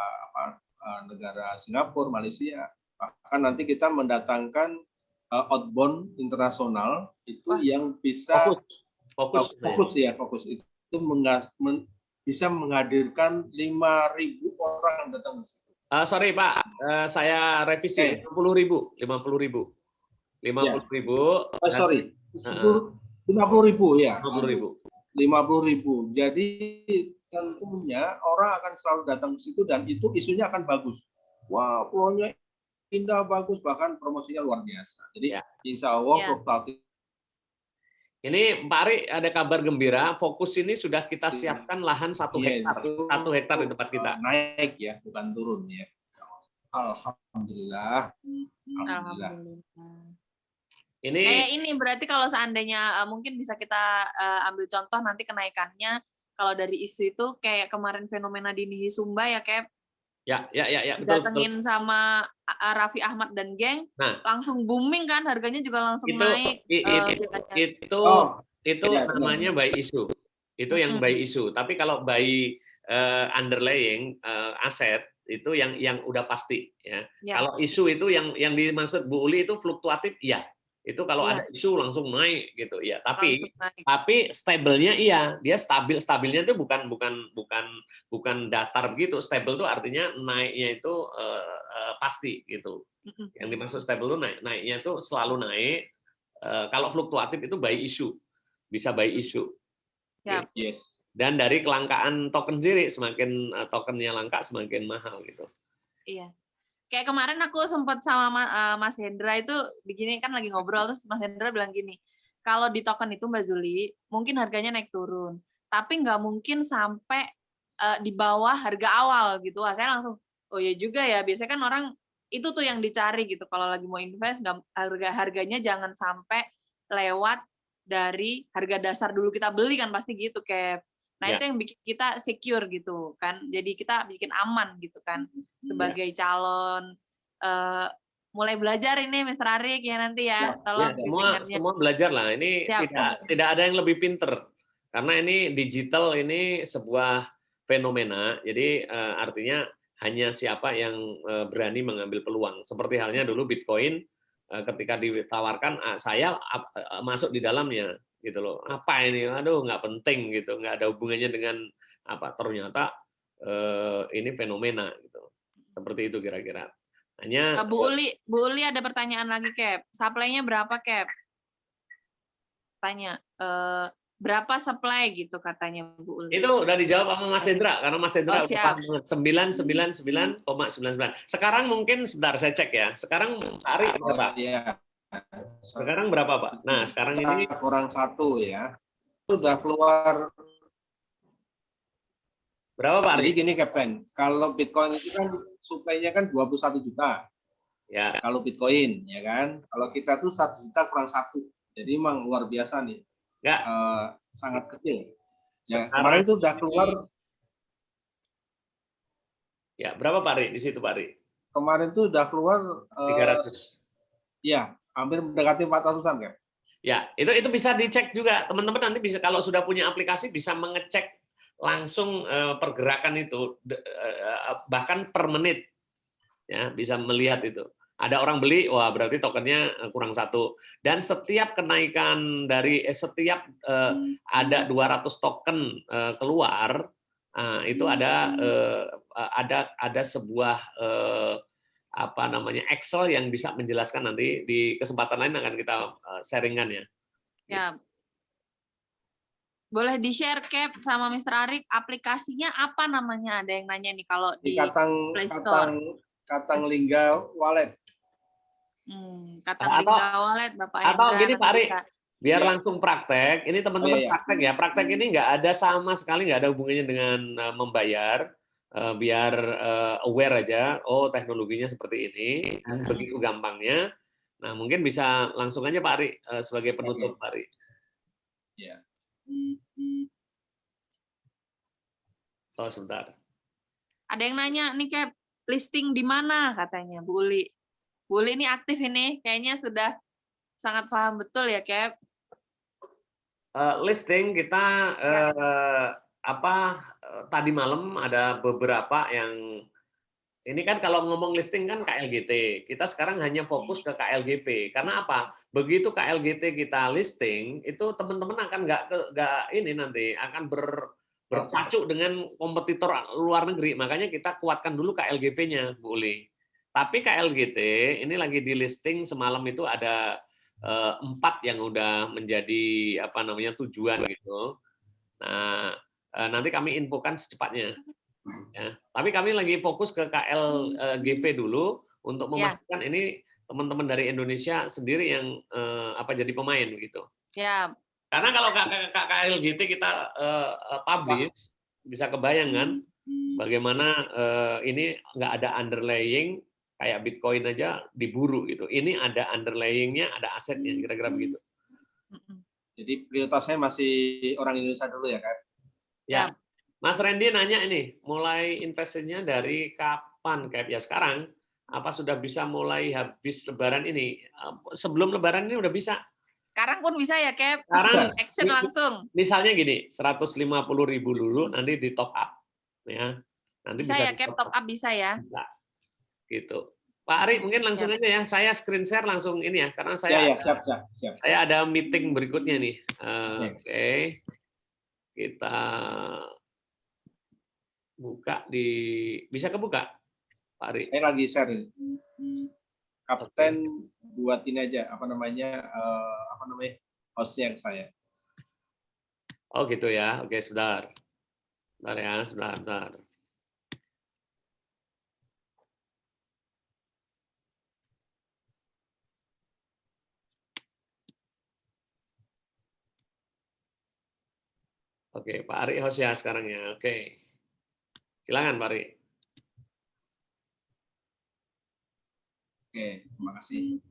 negara Singapura, Malaysia. Bahkan nanti kita mendatangkan outbound internasional itu yang bisa fokus itu bisa menghadirkan 5.000 orang yang datang ke situ. Sorry Pak, saya revisi 50.000. 50.000. Sorry, 50.000 ya. 50.000. Jadi tentunya orang akan selalu datang ke situ dan itu isunya akan bagus. Wah, pulaunya indah, bagus, bahkan promosinya luar biasa. Jadi insya Allah fluktuatif. Ini Pak Ari ada kabar gembira, fokus ini sudah kita siapkan lahan 1 hektar. 1 hektar di tempat kita. Naik ya, bukan turun ya. Alhamdulillah. Ini berarti kalau seandainya mungkin bisa kita ambil contoh nanti kenaikannya, kalau dari isu itu kayak kemarin fenomena di Nihisumba ya, kayak betul, datengin sama Raffi Ahmad dan geng, langsung booming kan, harganya juga langsung naik. Itu namanya buy issue. Itu yang buy issue. Tapi kalau buy underlying aset itu yang udah pasti ya. Kalau isu itu yang dimaksud Bu Uli itu fluktuatif, ya. itu kalau ada isu langsung naik gitu ya. Langsung naik. Tapi stabilnya iya, dia stabilnya itu bukan datar begitu. Stabil itu artinya naiknya itu pasti gitu. Yang dimaksud stabil itu naiknya itu selalu naik. Kalau fluktuatif itu by issue, bisa by issue. Siap. Yes. Dan dari kelangkaan token sendiri, semakin tokennya langka semakin mahal gitu. Iya. Kayak kemarin aku sempat sama Mas Hendra itu begini kan lagi ngobrol, terus Mas Hendra bilang gini, kalau di token itu Mbak Zuli mungkin harganya naik turun, tapi nggak mungkin sampai di bawah harga awal gitu. Wah, saya langsung oh ya juga ya, biasanya kan orang itu tuh yang dicari gitu kalau lagi mau invest, harganya jangan sampai lewat dari harga dasar dulu kita beli kan, pasti gitu kayak. Nah, itu yang bikin kita secure gitu kan. Jadi kita bikin aman gitu kan sebagai calon. Mulai belajar ini Mr. Arik ya nanti ya. Tolong semua belajar lah. Ini tidak ada yang lebih pinter. Karena ini digital, ini sebuah fenomena. Jadi artinya hanya siapa yang berani mengambil peluang. Seperti halnya dulu Bitcoin ketika ditawarkan, saya masuk di dalamnya. Gitu loh, apa ini, aduh nggak penting gitu, nggak ada hubungannya dengan apa, ternyata ini fenomena gitu, seperti itu kira-kira. Hanya Bu Uli ada pertanyaan lagi Cap, supply-nya berapa Cap? Tanya berapa supply gitu katanya Bu Uli. Itu udah dijawab sama Mas Hendra, karena Mas Hendra udah 999,99. Sekarang mungkin sebentar saya cek ya. Sekarang Ari berapa? Sekarang berapa Pak? Nah sekarang ini kurang 1 ya. Sudah keluar. Berapa Pak? Jadi gini Kapten, kalau Bitcoin itu kan supply-nya kan 21 juta. Ya. Kalau Bitcoin ya kan. Kalau kita tuh 1 juta kurang 1. Jadi memang luar biasa nih. Ya. Sangat kecil. Ya, kemarin itu udah keluar. Ya, berapa Pak Ri di situ Pak Ri? Kemarin tuh udah keluar 300. Ya, hampir mendekati 400-an kan. Ya, itu bisa dicek juga. Teman-teman nanti bisa kalau sudah punya aplikasi bisa mengecek langsung pergerakan itu bahkan per menit. Ya, bisa melihat itu. Ada orang beli, wah berarti tokennya kurang 1. Dan setiap kenaikan dari setiap ada 200 token keluar, itu ada sebuah apa namanya Excel yang bisa menjelaskan, nanti di kesempatan lain akan kita sharingkan ya. Siap. Boleh di-share Cap sama Mr. Arik, aplikasinya apa namanya? Ada yang nanya nih kalau di Play Store. Katang Lingga Wallet. Katang Lingga Wallet Bapak Hendra. Atau gini Pak Arik, biar Ya. langsung praktek. Ini teman-teman praktek ya. Praktek ini nggak ada sama sekali, nggak ada hubungannya dengan membayar. Biar aware aja, oh teknologinya seperti ini, begitu gampangnya. Nah mungkin bisa langsung aja Pak Ari sebagai penutup Pak Ari. Ya. Oh sebentar. Ada yang nanya nih Cap, listing di mana katanya Bu Uli. Bu Uli ini aktif ini, kayaknya sudah sangat paham betul ya Cap. Listing kita tadi malam ada beberapa yang ini kan kalau ngomong listing kan KLGT, kita sekarang hanya fokus ke KLGP. Karena apa? Begitu KLGT kita listing, itu teman-teman akan nggak ini nanti akan berpacu dengan kompetitor luar negeri. Makanya kita kuatkan dulu KLGP-nya, Bu Uli. Tapi KLGT ini lagi di listing semalam itu ada 4 yang udah menjadi apa namanya tujuan gitu. Nah nanti kami infokan secepatnya. Ya. Tapi kami lagi fokus ke KLGP dulu untuk memastikan ini teman-teman dari Indonesia sendiri yang jadi pemain gitu. Ya. Karena kalau KLGT kita publish, bisa kebayang kan bagaimana ini nggak ada underlying, kayak Bitcoin aja diburu gitu. Ini ada underlying-nya, ada asetnya, kira-kira begitu. Jadi prioritasnya masih orang Indonesia dulu ya kan? Ya. Mas Randy nanya ini, mulai investasinya dari kapan Cap? Ya sekarang, apa sudah bisa mulai habis Lebaran ini? Sebelum Lebaran ini udah bisa. Sekarang pun bisa ya Cap? Sekarang action langsung. Misalnya gini, 150.000 dulu, nanti di top up. Ya. Nanti bisa ya Cap, top up bisa ya? Bisa. Gitu. Pak Ari mungkin langsung aja ya. Saya screen share langsung ini ya, karena Ya, siap. saya ada meeting berikutnya nih. Oke. Kita buka bisa kebuka, Pak Ari? Saya lagi share ini. Kapten buat ini aja, apa namanya hostnya ke saya. Oh gitu ya. Oke, sebentar. Sebentar ya, sebentar. Oke, Pak Ari host ya sekarang ya. Oke. Silakan Pak Ari. Oke, terima kasih.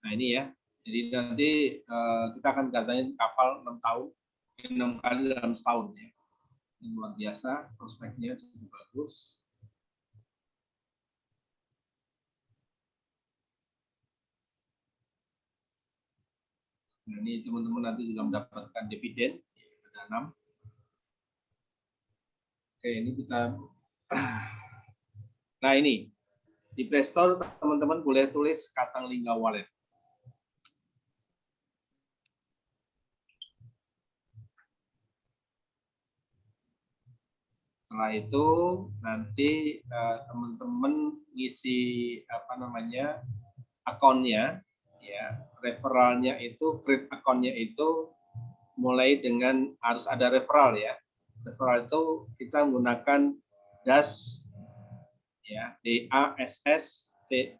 Nah ini ya, jadi nanti kita akan datangin kapal 6 tahun, 6 kali dalam setahun ya. Ini luar biasa, prospeknya cukup bagus. Nah ini teman-teman nanti juga mendapatkan dividen, ada 6. Oke, ini kita, nah ini, di Play Store teman-teman boleh tulis Katanglingga Wallet. Setelah itu nanti teman-teman ngisi akunnya, ya referralnya itu, create akunnya itu mulai dengan harus ada referral ya. Referral itu kita menggunakan DAS, ya DASSTOKL,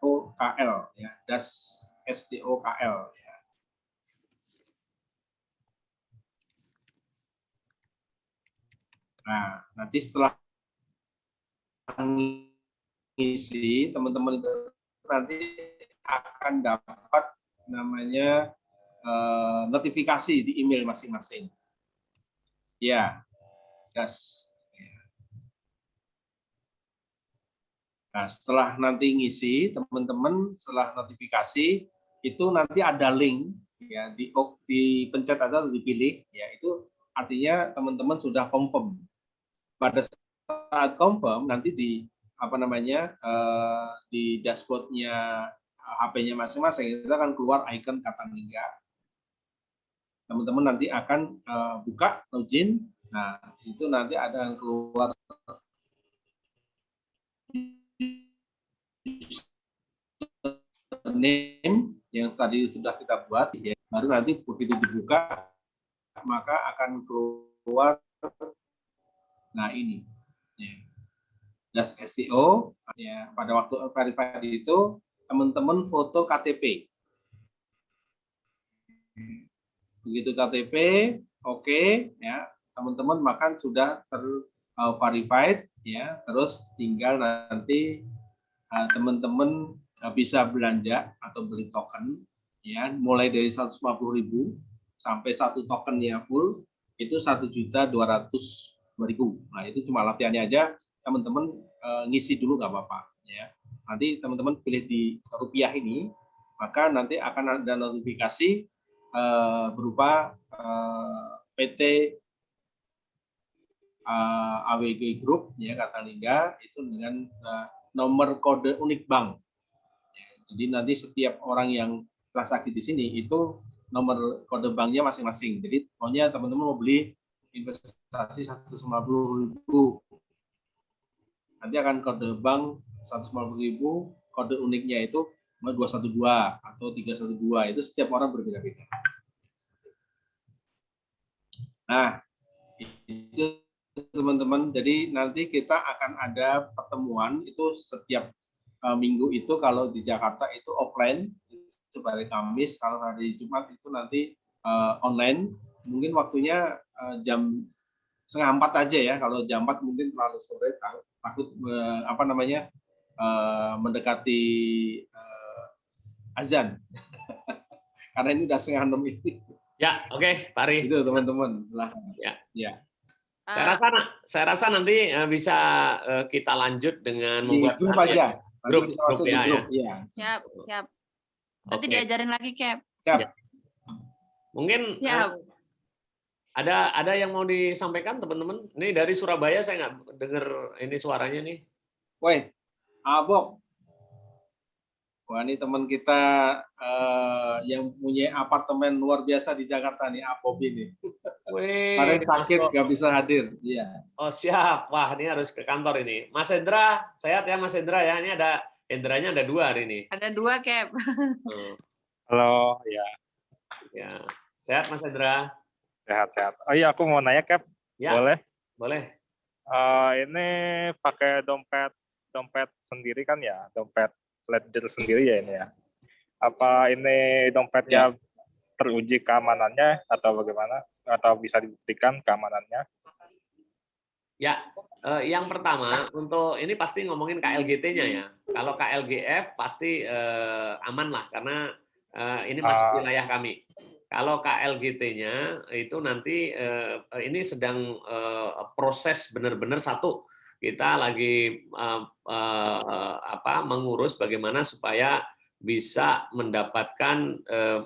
ya DAS STOKL. Ya. Nah, nanti setelah ngisi, teman-teman nanti akan dapat namanya notifikasi di email masing-masing. Ya, das. Nah, setelah nanti ngisi, teman-teman setelah notifikasi itu nanti ada link ya, dipencet atau dipilih, ya itu artinya teman-teman sudah confirm. Pada saat confirm nanti di di dashboardnya HP-nya masing-masing itu akan keluar icon Katanglingga. Teman-teman nanti akan buka login. Nah, di situ nanti ada yang keluar name yang tadi sudah kita buat, ya. Baru nanti begitu dibuka maka akan keluar, nah ini ya, DAS STO ya. Pada waktu verified itu teman-teman foto KTP, begitu KTP oke, ya teman-teman makan sudah verified ya. Terus tinggal nanti teman-teman bisa belanja atau beli token ya, mulai dari 150.000 sampai 1 tokennya full itu 1.202.000. Nah itu cuma latihannya aja, teman-teman ngisi dulu nggak apa-apa ya. Nanti teman-teman pilih di rupiah ini, maka nanti akan ada notifikasi berupa PT AWG Group ya Katanglingga itu dengan nomor kode unik bank. Ya, jadi nanti setiap orang yang transaksi di sini itu nomor kode banknya masing-masing. Jadi pokoknya teman-teman mau beli investasi 150.000, nanti akan kode bank 150.000, kode uniknya itu 212 atau 312, itu setiap orang berbeda-beda. Nah, itu teman-teman, jadi nanti kita akan ada pertemuan itu setiap minggu itu. Kalau di Jakarta itu offline, itu hari Kamis. Kalau hari Jumat itu nanti online. Mungkin waktunya jam 3:30 aja ya. Kalau jam 4 mungkin terlalu sore, takut mendekati azan. Karena ini udah 5:30 ini. Ya, oke, Pak Ari. Itu teman-teman. Ya. Saya rasa nanti bisa kita lanjut dengan membuat grup aja. Grup ya. Siap. Nanti diajarin lagi, Cap. Siap. Ya. Mungkin Ada yang mau disampaikan teman-teman? Ini dari Surabaya saya nggak dengar ini suaranya nih. Woi, Abok. Wah, ini teman kita yang punya apartemen luar biasa di Jakarta nih, Abob ini. Kemarin sakit, nggak bisa hadir. Iya. Oh siap. Wah, ini harus ke kantor ini. Mas Hendra, sehat ya Mas Hendra ya. Ini ada Hendranya ada 2 hari ini. Ada 2, Cap. Halo, ya. Ya, sehat Mas Hendra. Sehat-sehat. Oh iya, aku mau nanya, Cap. Ya. Boleh? Boleh. Ini pakai dompet sendiri kan ya, dompet ledger sendiri ya ini ya. Apa ini dompetnya teruji keamanannya atau bagaimana? Atau bisa dibuktikan keamanannya? Ya, yang pertama untuk ini pasti ngomongin KLGT-nya ya. Kalau KLGF pasti aman lah karena ini masuk wilayah kami. Kalau KLGT-nya itu nanti ini sedang proses benar-benar satu. Kita lagi mengurus bagaimana supaya bisa mendapatkan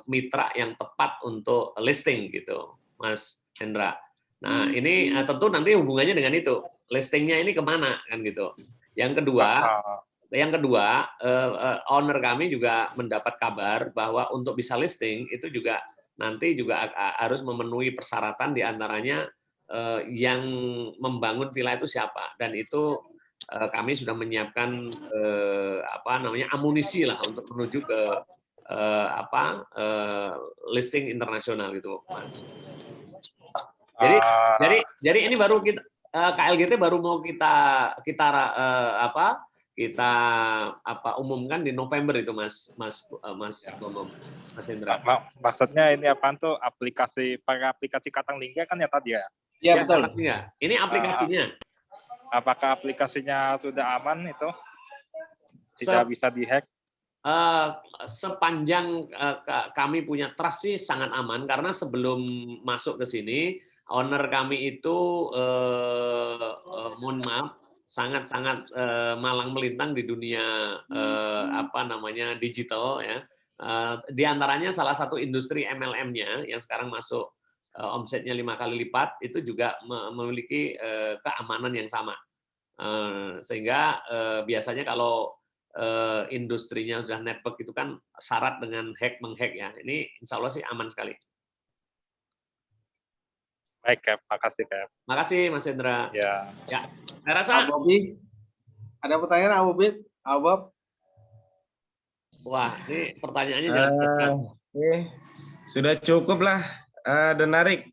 mitra yang tepat untuk listing gitu, Mas Hendra. Nah, ini tentu nanti hubungannya dengan itu. Listingnya ini kemana kan gitu. Yang kedua, owner kami juga mendapat kabar bahwa untuk bisa listing itu juga nanti juga harus memenuhi persyaratan diantaranya yang membangun villa itu siapa, dan itu kami sudah menyiapkan amunisi lah untuk menuju ke listing internasional itu. Jadi ini baru kita KLGT baru mau kita umumkan di November itu Mas Hendra. Maksudnya ini apaan tuh pakai aplikasi Katalingga kan ya tadi ya? Iya betul. Ini aplikasinya. Apakah aplikasinya sudah aman itu? Tidak bisa dihack? Sepanjang kami punya trust sih sangat aman karena sebelum masuk ke sini owner kami itu mohon maaf sangat-sangat malang melintang di dunia digital ya. Di antaranya salah satu industri MLM-nya yang sekarang masuk omsetnya 5 kali lipat itu juga memiliki keamanan yang sama. Sehingga biasanya kalau industrinya sudah network itu kan syarat dengan menghack ya. Ini insya Allah sih aman sekali. Baik, Cap. Makasih, Cap. Makasih, Mas Hendra. Ya. Saya rasa. Abobi, ada pertanyaan, Abob? Wah, ini pertanyaannya jangan dekat. Sudah cukup lah, Denarik.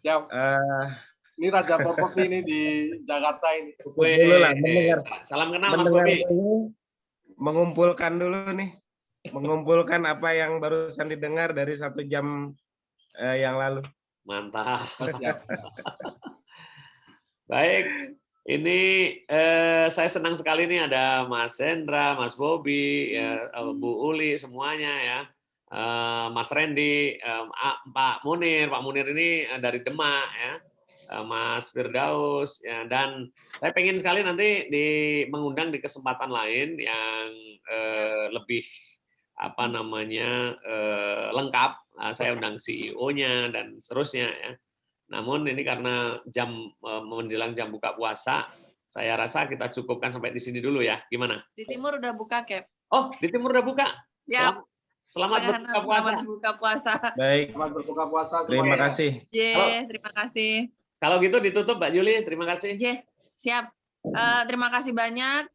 Siap. Ini Raja Properti ini di Jakarta ini. Salam kenal, Mas Bobi. Mengumpulkan dulu nih. Mengumpulkan apa yang barusan didengar dari 1 jam yang lalu. Mantap. Baik, ini saya senang sekali nih ada Mas Hendra, Mas Bobi, ya, Bu Uli semuanya ya, Mas Randy, Pak Munir ini dari Demak ya, Mas Firdaus ya, dan saya pengen sekali nanti mengundang di kesempatan lain yang lebih lengkap. Saya undang CEO-nya dan seterusnya ya. Namun ini karena menjelang jam buka puasa, saya rasa kita cukupkan sampai di sini dulu ya. Gimana? Di timur udah buka, Cap. Oh, di timur udah buka. Ya. Selamat berbuka puasa. Selamat berbuka puasa. Baik. Selamat berbuka puasa. Terima kasih. Terima kasih. Kalau gitu ditutup, Mbak Juli. Terima kasih. Siap. Terima kasih banyak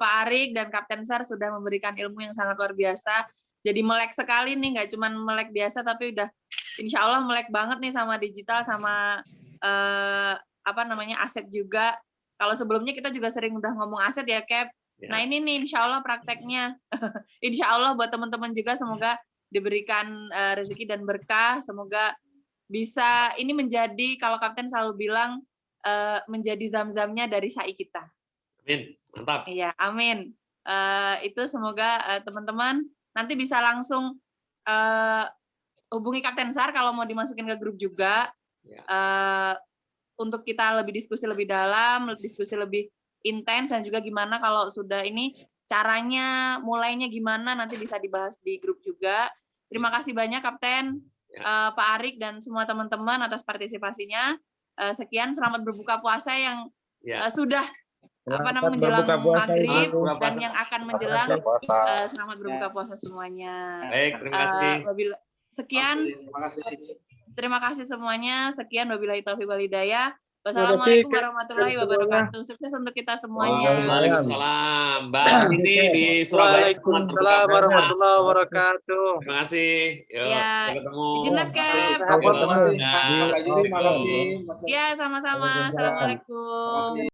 Pak Arik dan Kapten Sar sudah memberikan ilmu yang sangat luar biasa. Jadi melek sekali nih, nggak cuma melek biasa, tapi udah insya Allah melek banget nih sama digital, sama aset juga. Kalau sebelumnya kita juga sering udah ngomong aset ya, Cap. Ya. Nah ini nih insya Allah prakteknya. Insya Allah buat teman-teman juga semoga diberikan rezeki dan berkah. Semoga bisa ini menjadi, kalau Kapten selalu bilang, menjadi zam-zamnya dari SAI kita. Amin. Mantap. Iya, amin. Itu semoga teman-teman nanti bisa langsung hubungi Kapten Sar kalau mau dimasukin ke grup juga. Ya. Untuk kita lebih diskusi lebih dalam, diskusi lebih intens, dan juga gimana kalau sudah ini caranya, mulainya gimana, nanti bisa dibahas di grup juga. Terima kasih banyak, Kapten. Pak Arik dan semua teman-teman atas partisipasinya. Sekian, selamat berbuka puasa yang sudah menjelang maghrib dan yang akan menjelang. Selamat berbuka puasa semuanya. Baik, terima kasih. Sekian. Terima kasih semuanya. Sekian, wabillahi taufiq wal hidayah. Wassalamualaikum warahmatullahi wabarakatuh. Sukses untuk kita semuanya. Waalaikumsalam. Mbak ini di Surabaya. Waalaikumsalam warahmatullahi wabarakatuh. Terima kasih. Ya, ketemu. izin live Cap. Terima kasih. Ya, sama-sama. Assalamualaikum.